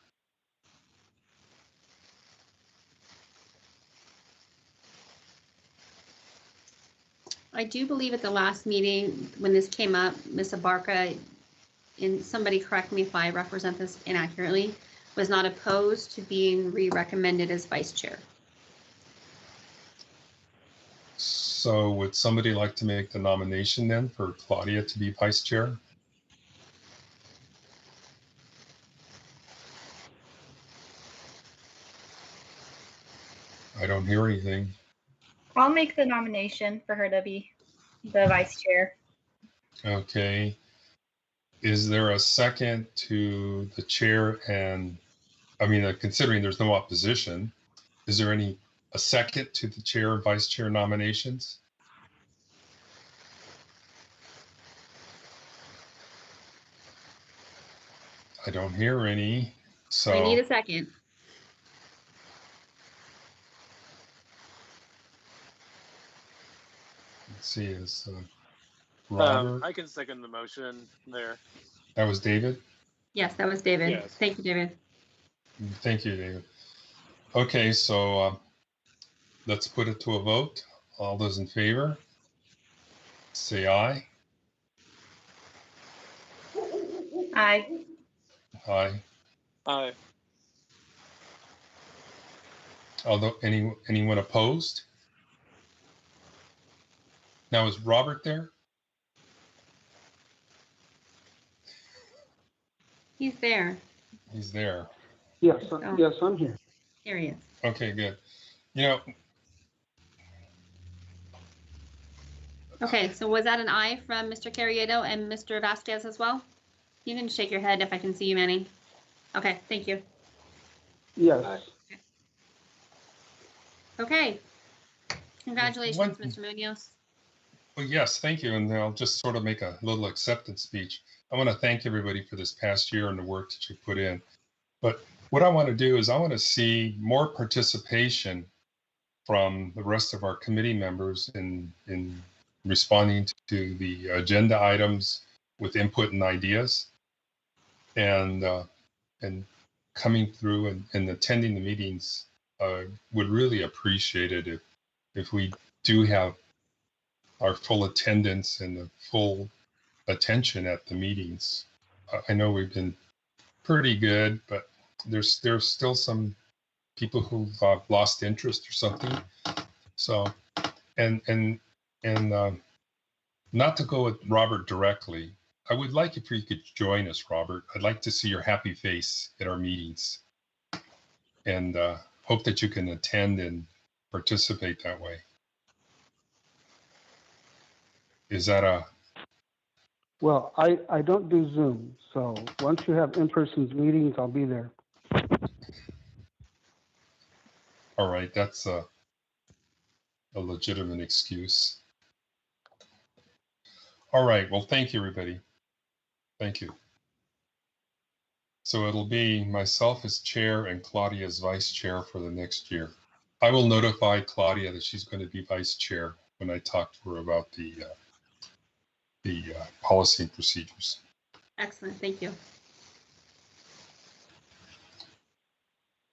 S1: I do believe at the last meeting, when this came up, Ms. Abarca and somebody correct me if I represent this inaccurately, was not opposed to being re-recommended as vice chair.
S8: So would somebody like to make the nomination then for Claudia to be vice chair? I don't hear anything.
S11: I'll make the nomination for her to be the vice chair.
S8: Okay. Is there a second to the chair and, I mean, considering there's no opposition, is there a second to the chair and vice chair nominations? I don't hear any, so.
S1: I need a second.
S8: Let's see, is Robert?
S12: I can second the motion there.
S8: That was David?
S1: Yes, that was David.
S12: Yes.
S1: Thank you, David.
S8: Thank you, David. Okay, so let's put it to a vote. All those in favor, say aye.
S11: Aye.
S8: Aye.
S12: Aye.
S8: Although anyone opposed? Now, is Robert there?
S1: He's there.
S8: He's there.
S9: Yes,
S1: Oh.
S9: yes, I'm here.
S1: Here he is.
S8: Okay, good. You know,
S1: Okay, so was that an aye from Mr. Carriedo and Mr. Vasquez as well? You can shake your head if I can see you, Manny. Okay, thank you.
S9: Yes.
S1: Okay. Congratulations,
S8: One-
S1: Mr. Munoz.
S8: well, yes, thank you. And I'll just sort of make a little acceptance speech. I want to thank everybody for this past year and the work that you put in. But what I want to do is I want to see more participation from the rest of our committee members in responding to the agenda items with input and ideas, and coming through and attending the meetings. Would really appreciate it if we do have our full attendance and the full attention at the meetings. I know we've been pretty good, but there's still some people who've lost interest or something. So, and not to go with Robert directly, I would like if you could join us, Robert. I'd like to see your happy face at our meetings, and hope that you can attend and participate that way. Is that a?
S9: Well, I don't do Zoom, so once you have in-person meetings, I'll be there.
S8: All right, that's a legitimate excuse. All right, well, thank you, everybody. Thank you. So it'll be myself as chair and Claudia as vice chair for the next year. I will notify Claudia that she's going to be vice chair when I talk to her about the policy and procedures.
S1: Excellent, thank you.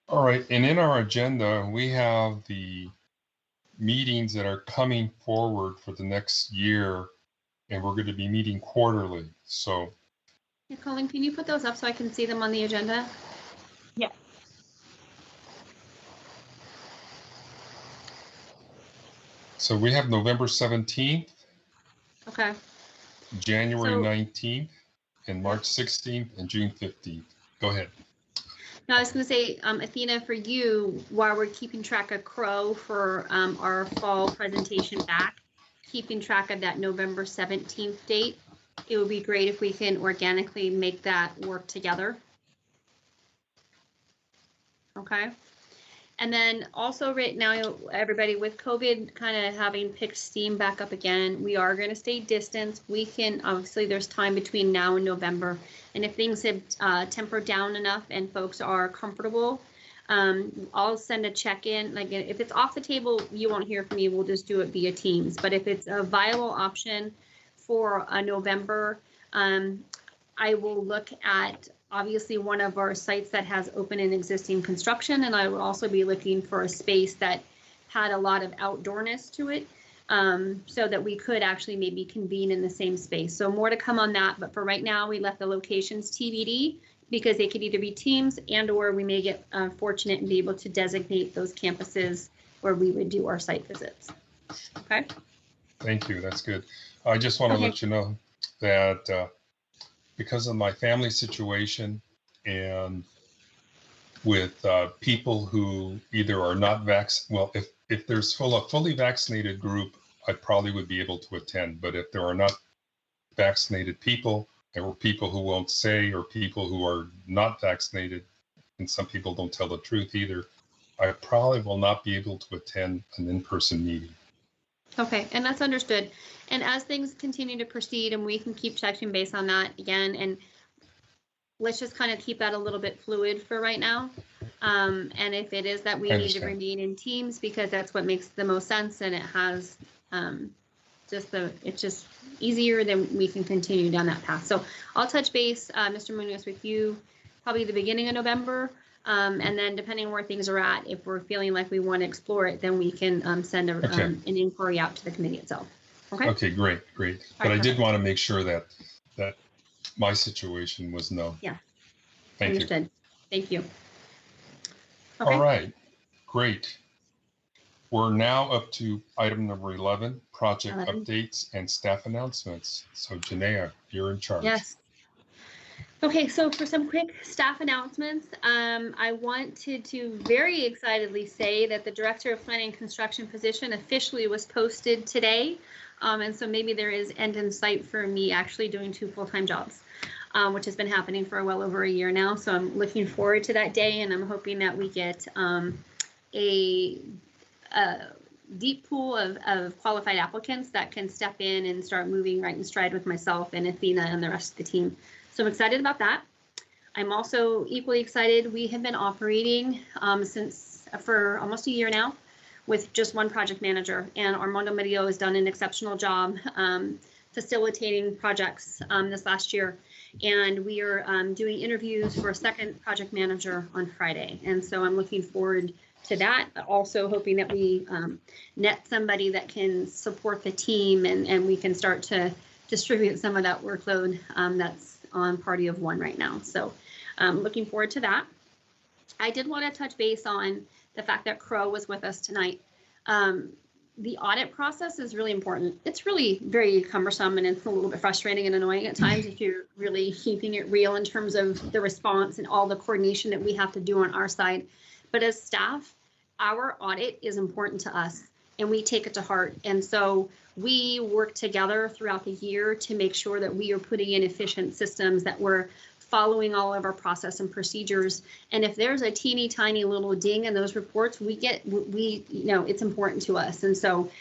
S8: All right, and in our agenda, we have the meetings that are coming forward for the next year, and we're going to be meeting quarterly. So,
S1: Yeah, Colleen, can you put those up so I can see them on the agenda?
S2: Yeah.
S8: so we have November 17th,
S1: Okay.
S8: January
S1: So-
S8: 19th, and March 16th, and June 15th. Go ahead.
S1: Now, I was going to say, Athena, for you, while we're keeping track of Crow for our fall presentation back, keeping track of that November 17th date, it would be great if we can organically make that work together. Okay. And then also right now, everybody, with COVID kind of having picked steam back up again, we are going to stay distant. We can, obviously, there's time between now and November. And if things have tempered down enough and folks are comfortable, I'll send a check-in. Like if it's off the table, you won't hear from me. We'll just do it via Teams. But if it's a viable option for November, I will look at obviously one of our sites that has open and existing construction, and I will also be looking for a space that had a lot of outdoorness to it. so that we could actually maybe convene in the same space. So more to come on that, but for right now, we left the locations TBD because they could either be teams and or we may get fortunate and be able to designate those campuses where we would do our site visits. Okay.
S8: Thank you. That's good. I just want to let you know that because of my family situation and with people who either are not well, if there's a fully vaccinated group, I probably would be able to attend. But if there are not vaccinated people, or people who won't say, or people who are not vaccinated, and some people don't tell the truth either, I probably will not be able to attend an in-person meeting.
S1: Okay, and that's understood. And as things continue to proceed, and we can keep checking base on that again, and let's just kind of keep that a little bit fluid for right now. And if it is that we need to remain in teams because that's what makes the most sense, and it has it's just easier, then we can continue down that path. So I'll touch base, Mr. Munoz, with you probably the beginning of November. And then depending on where things are at, if we're feeling like we want to explore it, then we can send an inquiry out to the committee itself. Okay. Okay,
S8: great. But I did want to make sure that my situation was known.
S1: Yeah.
S8: Thank
S1: Understood.
S8: you.
S1: Thank you. Okay.
S8: All right, great. We're now up to item number 11, project updates and staff announcements. So Janaea, you're in charge.
S1: Yes. Okay, so for some quick staff announcements, I wanted to very excitedly say that the Director of Planning and Construction position officially was posted today. And so maybe there is end in sight for me actually doing 2 full-time jobs, which has been happening for well over a year now. So I'm looking forward to that day, and I'm hoping that we get a deep pool of qualified applicants that can step in and start moving right in stride with myself and Athena and the rest of the team. So I'm excited about that. I'm also equally excited. We have been operating for almost a year now with just one project manager, and Armando Medio has done an exceptional job facilitating projects this last year. And we are doing interviews for a second project manager on Friday. And so I'm looking forward to that. Also hoping that we net somebody that can support the team and we can start to distribute some of that workload that's on party of one right now. So looking forward to that. I did want to touch base on the fact that Crow was with us tonight. The audit process is really important. It's really very cumbersome and it's a little bit frustrating and annoying at times if you're really keeping it real in terms of the response and all the coordination that we have to do on our side. But as staff, our audit is important to us and we take it to heart. And so we work together throughout the year to make sure that we are putting in efficient systems, that we're following all of our process and procedures. And if there's a teeny tiny little ding in those reports, it's important to us. And so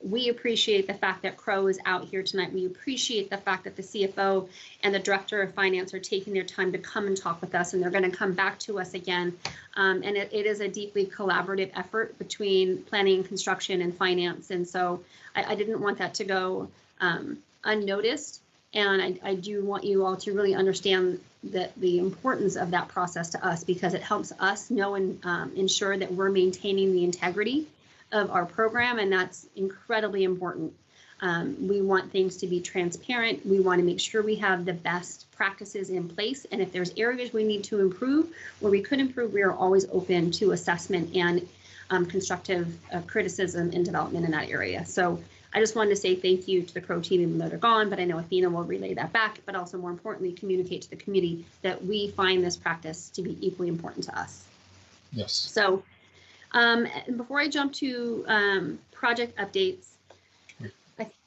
S1: we appreciate the fact that Crow is out here tonight. We appreciate the fact that the CFO and the Director of Finance are taking their time to come and talk with us, and they're going to come back to us again. And it is a deeply collaborative effort between planning and construction and finance. And so I didn't want that to go unnoticed. And I do want you all to really understand the importance of that process to us, because it helps us know and ensure that we're maintaining the integrity of our program, and that's incredibly important. We want things to be transparent. We want to make sure we have the best practices in place, and if there's areas we need to improve, where we could improve, we are always open to assessment and constructive criticism and development in that area. So I just wanted to say thank you to the Crow team, even though they're gone, but I know Athena will relay that back, but also more importantly, communicate to the committee that we find this practice to be equally important to us.
S8: Yes.
S1: So before I jump to project updates,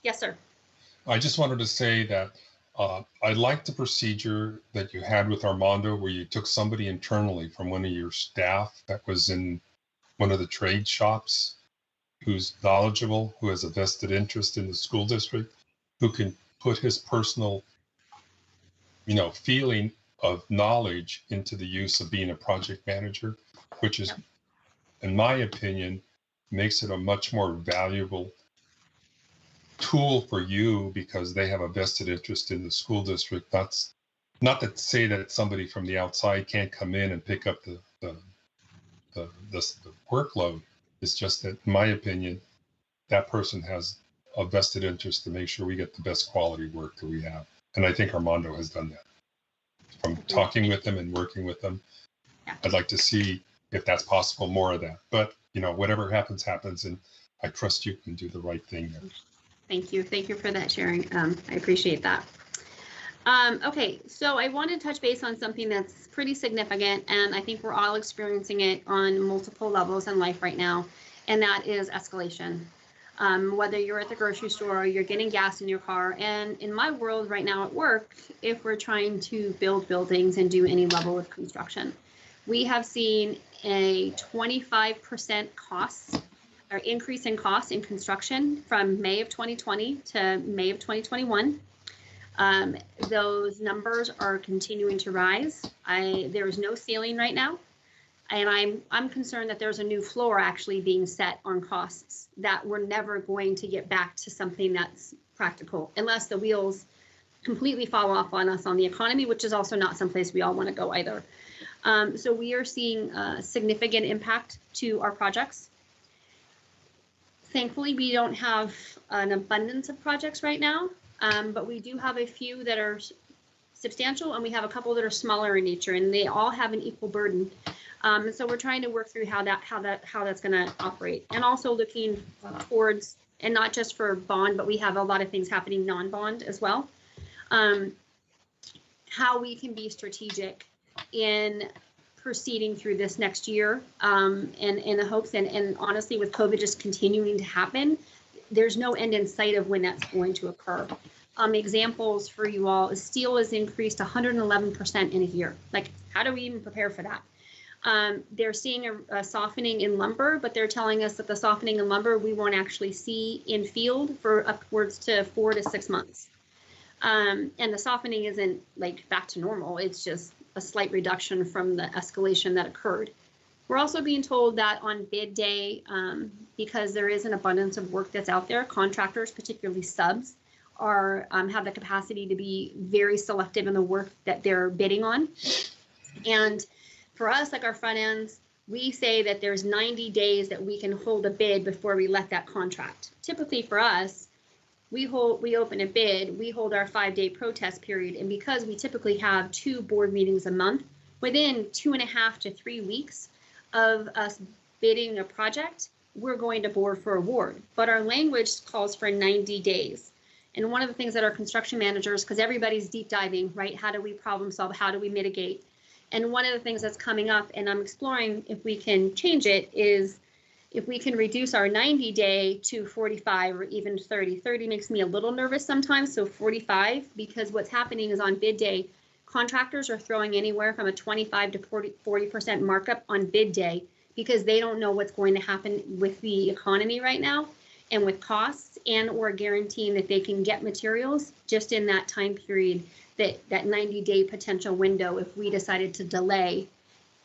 S1: yes, sir.
S8: I just wanted to say that I like the procedure that you had with Armando, where you took somebody internally from one of your staff that was in one of the trade shops, who's knowledgeable, who has a vested interest in the school district, who can put his personal, feeling of knowledge into the use of being a project manager, which is, in my opinion, makes it a much more valuable tool for you, because they have a vested interest in the school district. That's not to say that somebody from the outside can't come in and pick up the workload. It's just that, in my opinion, that person has a vested interest to make sure we get the best quality work that we have. And I think Armando has done that. From talking with them and working with them, I'd like to see if that's possible, more of that. But, you know, whatever happens, happens. And I trust you can do the right thing there.
S1: Thank you. Thank you for that sharing. I appreciate that. Okay, so I want to touch base on something that's pretty significant, and I think we're all experiencing it on multiple levels in life right now, and that is escalation. Whether you're at the grocery store or you're getting gas in your car, and in my world right now at work, if we're trying to build buildings and do any level of construction, we have seen a 25% cost or increase in costs in construction from May of 2020 to May of 2021. Those numbers are continuing to rise. There is no ceiling right now, and I'm concerned that there's a new floor actually being set on costs that we're never going to get back to something that's practical unless the wheels completely fall off on us on the economy, which is also not someplace we all want to go either. So we are seeing a significant impact to our projects. Thankfully, we don't have an abundance of projects right now, but we do have a few that are substantial, and we have a couple that are smaller in nature, and they all have an equal burden. So we're trying to work through how that's going to operate, and also looking towards, and not just for bond, but we have a lot of things happening non-bond as well. How we can be strategic in proceeding through this next year, and in the hopes, and honestly, with COVID just continuing to happen, there's no end in sight of when that's going to occur. Examples for you all is steel has increased 111% in a year. Like, how do we even prepare for that? They're seeing a softening in lumber, but they're telling us that the softening in lumber we won't actually see in field for upwards to 4 to 6 months. And the softening isn't like back to normal. It's just a slight reduction from the escalation that occurred. We're also being told that on bid day, because there is an abundance of work that's out there, contractors, particularly subs, are have the capacity to be very selective in the work that they're bidding on. And for us, like our front ends, we say that there's 90 days that we can hold a bid before we let that contract. Typically for us, we open a bid, we hold our 5-day protest period, and because we typically have 2 board meetings a month, within 2.5 to 3 weeks of us bidding a project, we're going to board for award. But our language calls for 90 days. And one of the things that our construction managers, because everybody's deep diving, right? How do we problem solve? How do we mitigate? And one of the things that's coming up, and I'm exploring if we can change it, is if we can reduce our 90-day to 45 or even 30. 30 makes me a little nervous sometimes, so 45, because what's happening is on bid day, contractors are throwing anywhere from a 25 to 40% markup on bid day because they don't know what's going to happen with the economy right now and with costs, and or guaranteeing that they can get materials just in that time period, that 90-day potential window if we decided to delay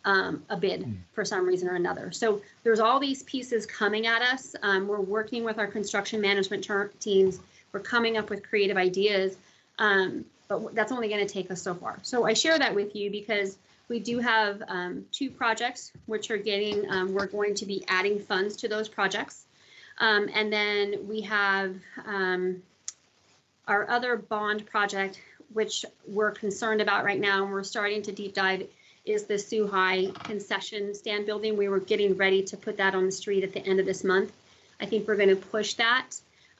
S1: a bid for some reason or another. So there's all these pieces coming at us. We're working with our construction management teams. We're coming up with creative ideas, but that's only going to take us so far. So I share that with you because we do have 2 projects which are getting, we're going to be adding funds to those projects. And then we have our other bond project, which we're concerned about right now, and we're starting to deep dive, is the Sioux High concession stand building. We were getting ready to put that on the street at the end of this month. I think we're going to push that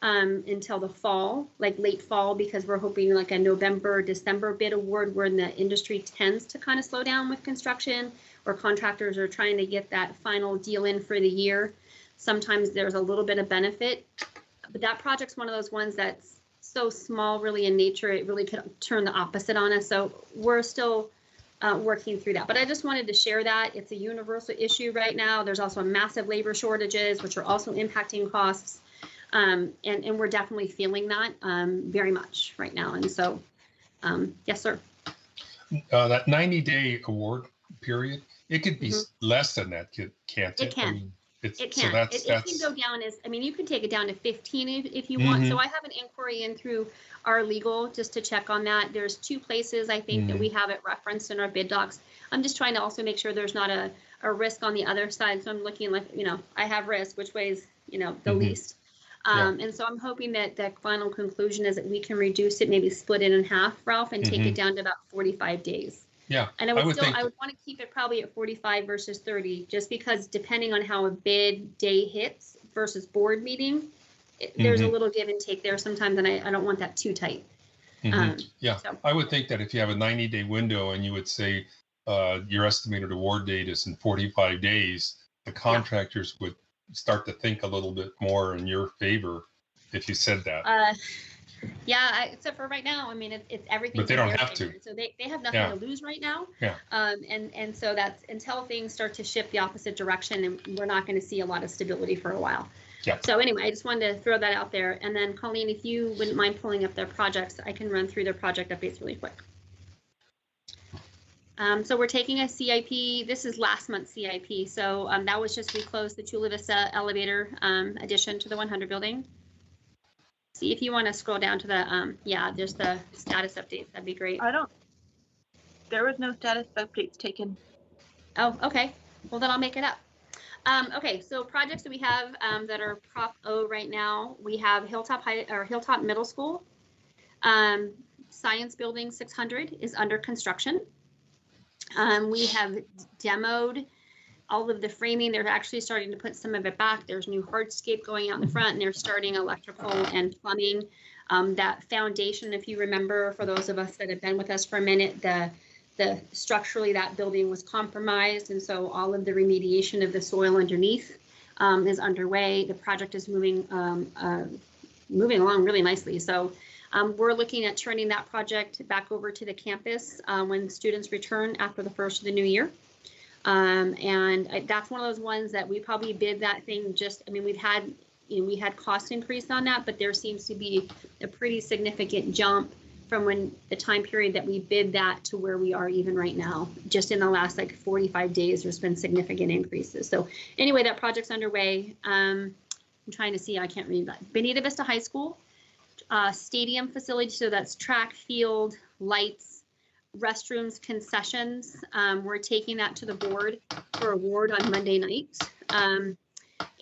S1: until the fall, like late fall, because we're hoping like a November, December bid award, when the industry tends to kind of slow down with construction, or contractors are trying to get that final deal in for the year. Sometimes there's a little bit of benefit, but that project's one of those ones that's so small really in nature, it really could turn the opposite on us. So we're still working through that. But I just wanted to share that. It's a universal issue right now. There's also massive labor shortages, which are also impacting costs. And we're definitely feeling that very much right now. And so, yes, sir.
S8: That 90-day award period, it could be less than that, can't it?
S1: It can.
S8: I mean,
S1: It can.
S8: So
S1: It can go down as, I mean, you can take it down to 15 if you want. So I have an inquiry in through our legal just to check on that. There's 2 places I think that we have it referenced in our bid docs. I'm just trying to also make sure there's not a risk on the other side. So I'm looking like, I have risk, which way is, the least. And so I'm hoping that the final conclusion is that we can reduce it, maybe split it in half, Ralph, and take it down to about 45 days.
S8: Yeah.
S1: And I would want to keep it probably at 45 versus 30, just because depending on how a bid day hits versus board meeting, there's a little give and take there sometimes, and I don't want that too tight.
S8: Yeah, so. I would think that if you have a 90-day window and you would say your estimated award date is in 45 days, the contractors would start to think a little bit more in your favor if you said that.
S1: Except for right now, I mean, it's everything.
S8: But they don't have to.
S1: So they have nothing to lose right now.
S8: Yeah.
S1: And so that's until things start to shift the opposite direction, and we're not going to see a lot of stability for a while.
S8: Yeah.
S1: So anyway, I just wanted to throw that out there. And then Colleen, if you wouldn't mind pulling up their projects, I can run through their project updates really quick. So we're taking a CIP. This is last month's CIP. So that was just, we closed the Chula Vista elevator addition to the 100 building. See if you want to scroll down to the, there's the status updates. That'd be great.
S2: There was no status updates taken.
S1: Oh, okay. Well, then I'll make it up. Okay, so projects that we have that are Prop O right now, we have Hilltop Middle School. Science Building 600 is under construction. We have demoed all of the framing. They're actually starting to put some of it back. There's new hardscape going out in the front, and they're starting electrical and plumbing. That foundation, if you remember, for those of us that have been with us for a minute, the structurally that building was compromised, and so all of the remediation of the soil underneath is underway. The project is moving along really nicely. So we're looking at turning that project back over to the campus when students return after the first of the new year. That's one of those ones that we probably bid that thing we had cost increase on that, but there seems to be a pretty significant jump from when the time period that we bid that to where we are even right now. Just in the last 45 days, there's been significant increases. So anyway, that project's underway. I'm trying to see, I can't read that. Bonita Vista High School, stadium facility. So that's track, field, lights, restrooms, concessions. We're taking that to the board for award on Monday night.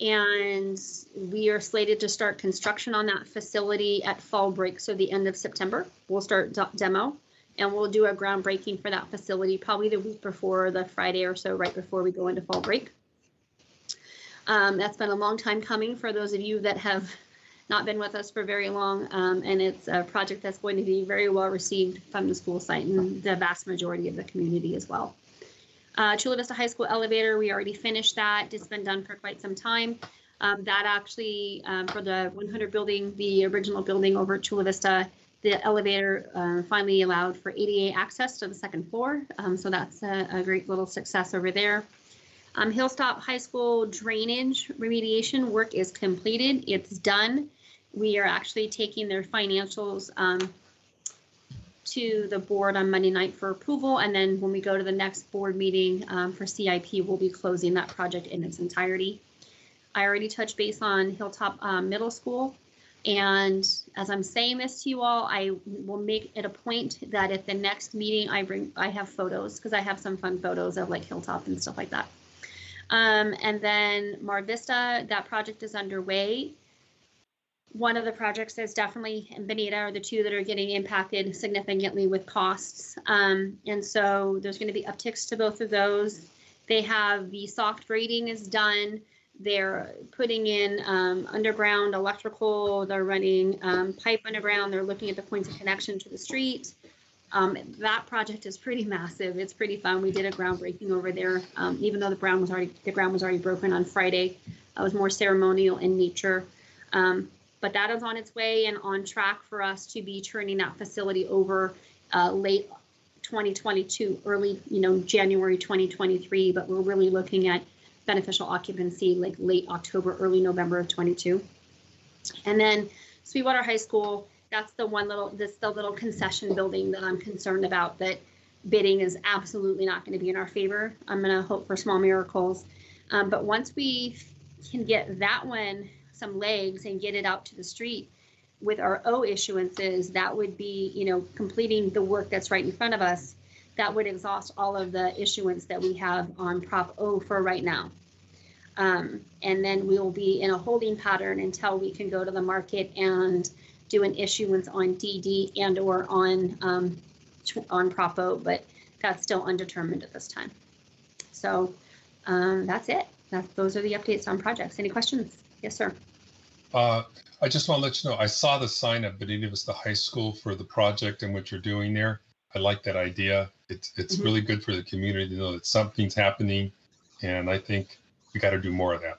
S1: And we are slated to start construction on that facility at fall break. So the end of September, we'll start demo, and we'll do a groundbreaking for that facility probably the week before, the Friday or so, right before we go into fall break. That's been a long time coming for those of you that have not been with us for very long. And it's a project that's going to be very well received from the school site and the vast majority of the community as well. Chula Vista High School elevator, we already finished that. It's been done for quite some time. That actually, for the 100 building, the original building over at Chula Vista, the elevator finally allowed for ADA access to the second floor. So that's a great little success over there. Hilltop High School drainage remediation work is completed. It's done. We are actually taking their financials to the board on Monday night for approval, and then when we go to the next board meeting for CIP, we'll be closing that project in its entirety. I already touched base on Hilltop Middle School, and as I'm saying this to you all, I will make it a point that at the next meeting I have photos, because I have some fun photos of Hilltop and stuff like that. And then Mar Vista, that project is underway. One of the projects is definitely, and Bonita are the two that are getting impacted significantly with costs. And so there's going to be upticks to both of those. They have the soft grading is done. They're putting in underground electrical. They're running pipe underground. They're looking at the points of connection to the street. That project is pretty massive. It's pretty fun. We did a groundbreaking over there, even though the ground was already broken on Friday. It was more ceremonial in nature. But that is on its way and on track for us to be turning that facility over late 2022, early, January 2023. But we're really looking at beneficial occupancy late October, early November of 22. And then Sweetwater High School, that's the little concession building that I'm concerned about, that bidding is absolutely not going to be in our favor. I'm going to hope for small miracles. But once we can get that one some legs and get it out to the street with our O issuances, that would be, completing the work that's right in front of us. That would exhaust all of the issuance that we have on Prop O for right now. And then we will be in a holding pattern until we can go to the market and do an issuance on DD and or on Prop O, but that's still undetermined at this time. So that's it. Those are the updates on projects. Any questions? Yes, sir.
S8: I just want to let you know, I saw the sign at Benita Vista High School for the project and what you're doing there. I like that idea. It's really good for the community to know that something's happening, and I think we got to do more of that.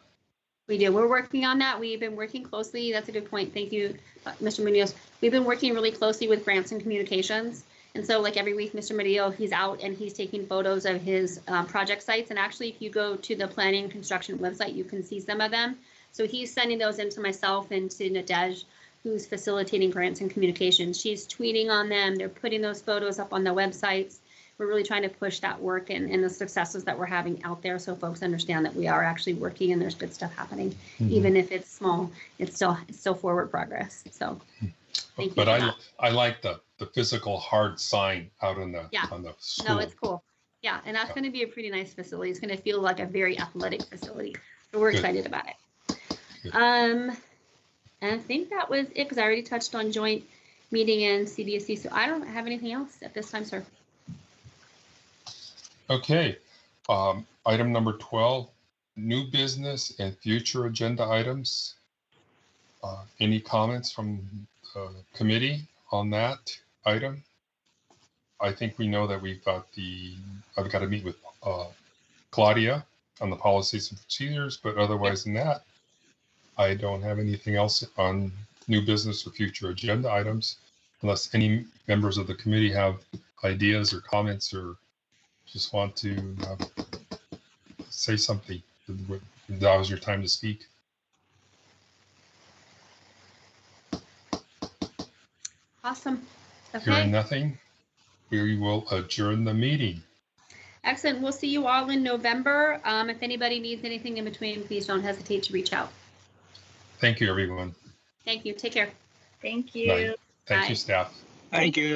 S1: We do. We're working on that. We've been working closely. That's a good point. Thank you, Mr. Munoz. We've been working really closely with grants and communications. And so like every week, Mr. Murillo, he's out and he's taking photos of his project sites. And actually, if you go to the planning and construction website, you can see some of them. So he's sending those into myself and to Nadej, who's facilitating grants and communications. She's tweeting on them. They're putting those photos up on the websites. We're really trying to push that work and the successes that we're having out there so folks understand that we are actually working and there's good stuff happening. Even if it's small, it's still forward progress. So thank you.
S8: But I like the physical hard sign out on the school.
S1: No, it's cool. Yeah, and that's going to be a pretty nice facility. It's going to feel like a very athletic facility. So we're excited about it. And I think that was it because I already touched on joint meeting and CBSC. So I don't have anything else at this time, sir.
S8: Okay. Item number 12, new business and future agenda items. Any comments from the committee on that item? I think we know that I've got to meet with Claudia on the policies and procedures, but otherwise than that, I don't have anything else on new business or future agenda items, unless any members of the committee have ideas or comments or just want to say something. That was your time to speak.
S1: Awesome. Okay.
S8: Hearing nothing, we will adjourn the meeting.
S1: Excellent. We'll see you all in November. If anybody needs anything in between, please don't hesitate to reach out.
S8: Thank you, everyone.
S1: Thank you. Take care.
S11: Thank you.
S8: Night. Thank
S1: Bye.
S8: you, staff.
S12: Thank you.